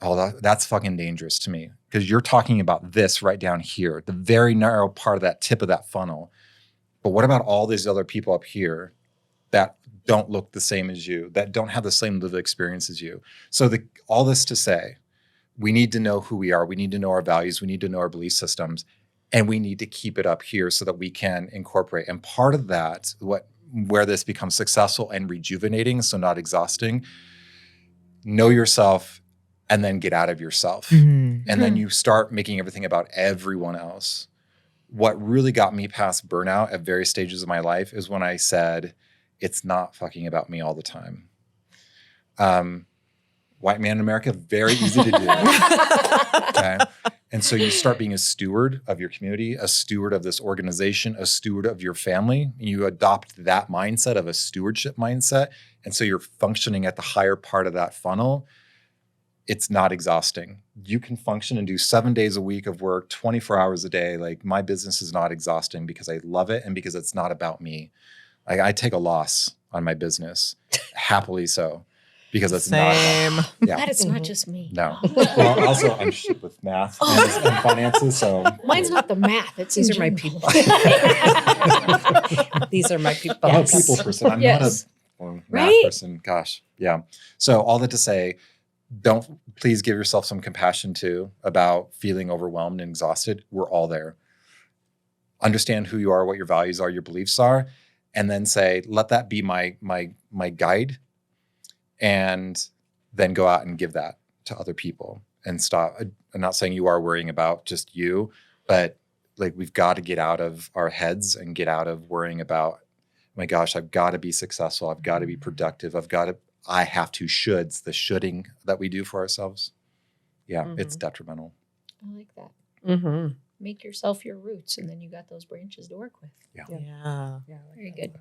Oh, that's fucking dangerous to me, because you're talking about this right down here, the very narrow part of that tip of that funnel. But what about all these other people up here that don't look the same as you, that don't have the same lived experience as you? So all this to say, we need to know who we are. We need to know our values. We need to know our belief systems. And we need to keep it up here so that we can incorporate. And part of that, where this becomes successful and rejuvenating, so not exhausting, know yourself and then get out of yourself. And then you start making everything about everyone else. What really got me past burnout at various stages of my life is when I said, it's not fucking about me all the time. White man in America, very easy to do. Okay. And so you start being a steward of your community, a steward of this organization, a steward of your family. You adopt that mindset of a stewardship mindset. And so you're functioning at the higher part of that funnel. It's not exhausting. You can function and do 7 days a week of work, 24 hours a day. Like, my business is not exhausting because I love it and because it's not about me. I take a loss on my business, happily so, because it's not about me. Yeah. Glad it's not just me. No. Well, also I'm shit with math and finances, so. Mine's not the math. It's These in are my general. people. These are my people. I'm a people person. I'm not a math Right? person. Gosh. Yeah. So all that to say, please give yourself some compassion too about feeling overwhelmed and exhausted. We're all there. Understand who you are, what your values are, your beliefs are, and then say, let that be my guide, and then go out and give that to other people and stop. I'm not saying you are worrying about just you, but like, we've got to get out of our heads and get out of worrying about, my gosh, I've got to be successful. I've got to be productive. I have to shoulds, the shoulding that we do for ourselves. Yeah, it's detrimental. I like that. Mm-hmm. Make yourself your roots, and then you got those branches to work with. Yeah. Very good.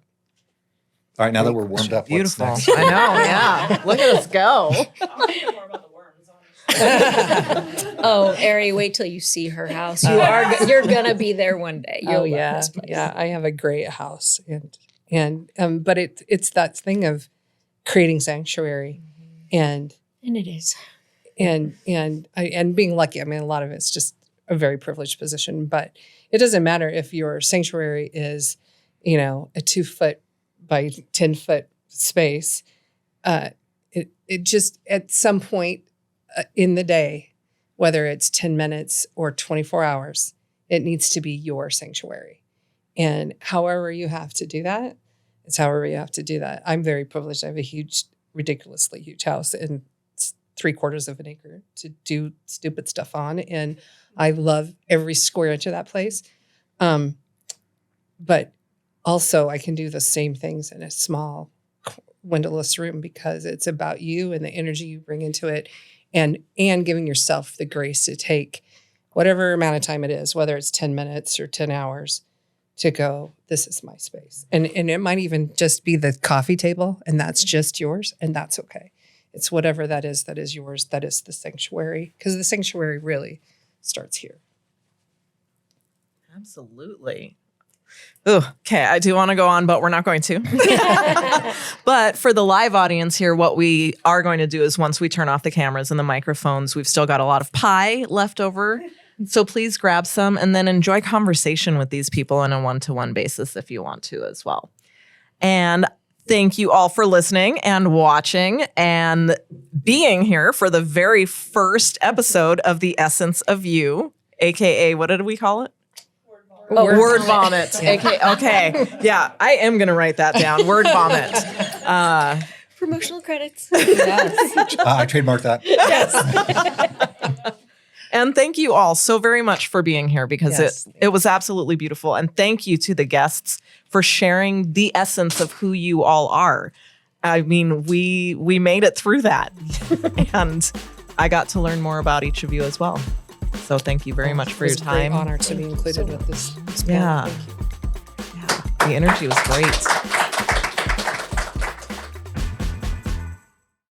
All right, now that we're warmed up, Beautiful. what's I next? know. Yeah. Look at us go. Oh, Ari, wait till you see her house. You're gonna be there one day. You'll love this place. Yeah. I have a great house, and but it's that thing of creating sanctuary, and it is, and being lucky. I mean, a lot of it's just a very privileged position, but it doesn't matter if your sanctuary is, a 2 foot by 10 foot space. It just, at some point in the day, whether it's 10 minutes or 24 hours, it needs to be your sanctuary. And however you have to do that, it's however you have to do that. I'm very privileged. I have a ridiculously huge house and 3/4 of an acre to do stupid stuff on. And I love every square inch of that place. But also I can do the same things in a small windowless room, because it's about you and the energy you bring into it, and giving yourself the grace to take whatever amount of time it is, whether it's 10 minutes or 10 hours, to go, this is my space. And it might even just be the coffee table, and that's just yours, and that's okay. It's whatever that is yours. That is the sanctuary, because the sanctuary really starts here. Absolutely. Ooh, okay, I do want to go on, but we're not going to. But for the live audience here, what we are going to do is once we turn off the cameras and the microphones, we've still got a lot of pie left over. So please grab some and then enjoy conversation with these people on a one-to-one basis if you want to as well. And thank you all for listening and watching and being here for the very first episode of The Essence of You, aka, what did we call it? Word vomit. Okay. Yeah, I am going to write that down. Word vomit. Promotional credits. Yes. I trademarked that. Yes. And thank you all so very much for being here because Yes. it was absolutely beautiful. And thank you to the guests for sharing the essence of who you all are. I mean, we made it through that. And I got to learn more about each of you as well. So thank you very much for your time. It's a great honor to be included with this. Yeah. The energy was great.